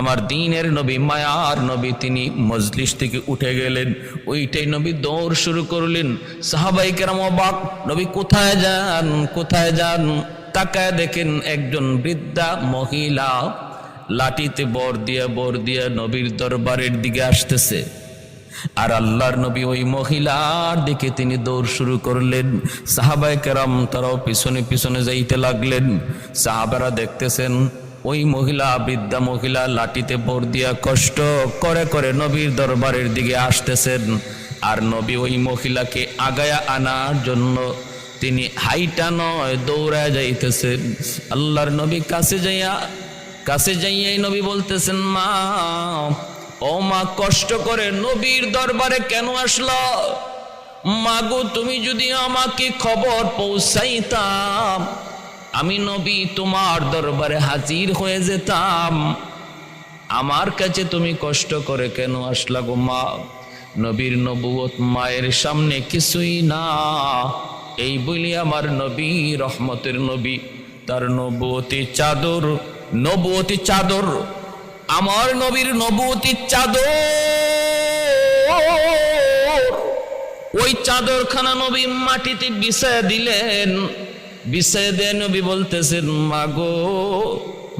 আমার দ্বীনের নবী, মায়ার নবী, তিনি মজলিস থেকে উঠে গেলেন। ওইটাই নবী দৌড় শুরু করলেন। সাহাবায়ে কেরাম অবাক, নবী কোথায় যান, কোথায় যান? তাকায় দেখেন একজন বৃদ্ধা মহিলা লাঠিতে বর দিয়া নবীর দরবারের দিকে আসতেছে। আর আল্লাহর নবী ওই মহিলার দিকে তিনি দৌড় শুরু করলেন। সাহাবায়ে কেরাম তারাও পিছনে পিছনে যাইতে লাগলেন। সাহাবারা দেখতেছেন ওই মহিলা, বৃদ্ধা মহিলা লাঠিতে বর দিয়া কষ্ট করে করে নবীর দরবারের দিকে আসতেছেন। আর নবী ওই মহিলাকে আগায়া আনার জন্য তিনি হাইটা নয় দৌড়ায় যাইতেছেন। আল্লাহর নবী কাছে যাইয়াই নবী বলতেছেন, মা, ও মা, কষ্ট করে নবীর দরবারে কেন আসলা? মাগো, তুমি যদি আমাকে খবর পৌঁছাইতাম, আমি নবী তোমার দরবারে হাজির হয়ে যেতাম। আমার কাছে তুমি কষ্ট করে কেন আসলা গো মা? নবীর নবুয়ত মায়ের সামনে কিছুই না। এই বলি আমার নবী, রহমতের নবী, তার নবুয়তি চাদর, আমার নবীর নবুয়তি চাদর, ওই চাদরখানা নবী মাটিতে বিছায়া দিলেন। বিছায়া দিয়ে নবী বলতেছেন, মা গো,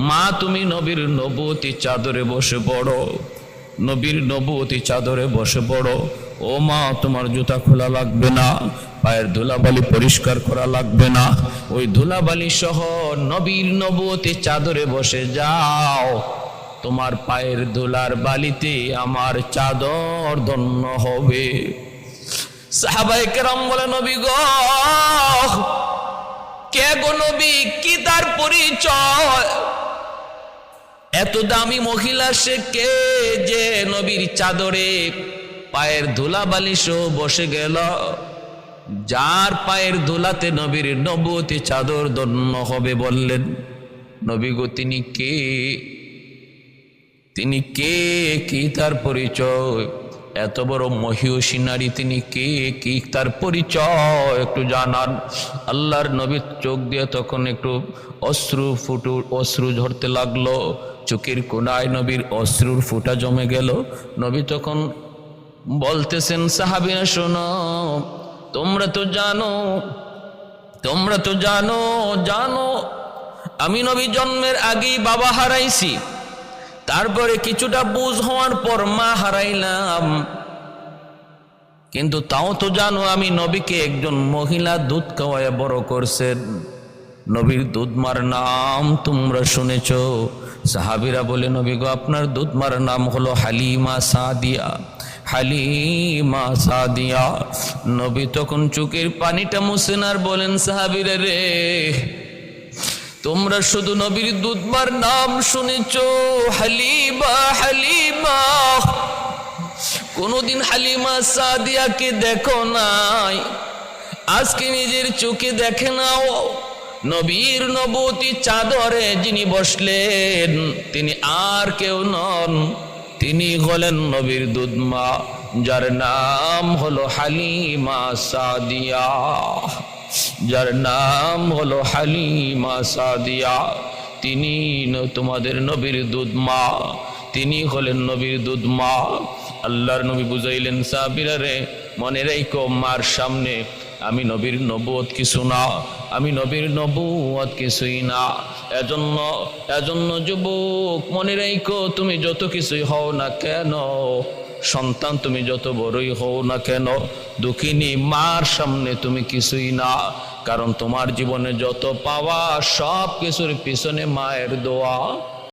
মা, তুমি নবীর নবুয়তি চাদরে বসে পড়ো, নবীর নবুয়তি চাদরে বসে পড়ো। ও মা, তোমার জুতা খোলা লাগবে না, পায়ের ধুলাবালি পরিষ্কার করা লাগবে না, ওই ধুলাবালি সহ নবীর নবুয়তি চাদরে বসে যাও। তোমার পায়ের ধুলার বালিতে আমার চাদর ধন্য হবে। সাহাবায়ে কেরাম বলে, নবী গো, কে গো নবী, কি তার পরিচয়? এত দামি মহিলা সে কে যে নবীর চাদরে পায়ের ধুলা বালিশ বসে গেল? যার পায়ের ধুলাতে নবীর নবুয়তি চাদর ধন্য হবে বললেন। নবী গো, তিনি কে? তিনি কে, কি তার পরিচয়? এত বড় মহিয়সী নারী, তিনি কে, কি তার পরিচয় একটু জানান। আল্লাহর নবীর চোখ দিয়ে তখন একটু অশ্রু ঝরতে লাগলো। চোখের কোণায় নবীর অশ্রুর ফুটা জমে গেল। নবী তখন বলতেছেন, সাহাবীরা শোনো, তোমরা তো জানো আমি নবী জন্মের আগেই বাবা হারাইছি, তারপরে কিছুটা বুঝ হওয়ার পর মা হারাইলাম। কিন্তু তাও তো জানো আমি নবীকে একজন মহিলা দুধ খাওয়ায় বড় করছেন। নবীর দুধমার নাম তোমরা শুনেছ। সাহাবীরা বলে, নবী গো, আপনার দুধমার নাম হলো হালিমা সাদিয়া। নবী তখন চোখের পানিটা মুছেন আর বলেন, সাহাবীরা রে, তোমরা শুধু নবীর দুধমার নাম শুনেছ, হালিমা, কোনদিন হালিমা সাদিয়াকে দেখো নাই। আজকে নিজের চোখে দেখে নাও। নবীর নবুয়তি চাদরে যিনি বসলেন তিনি আর কেউ নন, তিনি হলেন নবীর দুধমা, যার নাম হলো হালিমা সাদিয়া, যার নাম হলো হালিমা সাদিয়া। তিনি তোমাদের নবীর দুধমা, তিনি হলেন নবীর দুধমা। আল্লাহর নবী বুঝাইলেন, সাহাবীরা রে, মনে রাখো, মার সামনে আমি নবীর নবুয়ত কিছু না, আমি নবীর নবুয়ত কিছুই না। এজন্য যুবক, মনে রাখো, তুমি যত কিছুই হও না কেন, সন্তান তুমি যত বড়ই হও না কেন, দুঃখিনী মার সামনে তুমি কিছুই না। কারণ তোমার জীবনে যত পাওয়া সব কিছুর পিছনে মায়ের দোয়া।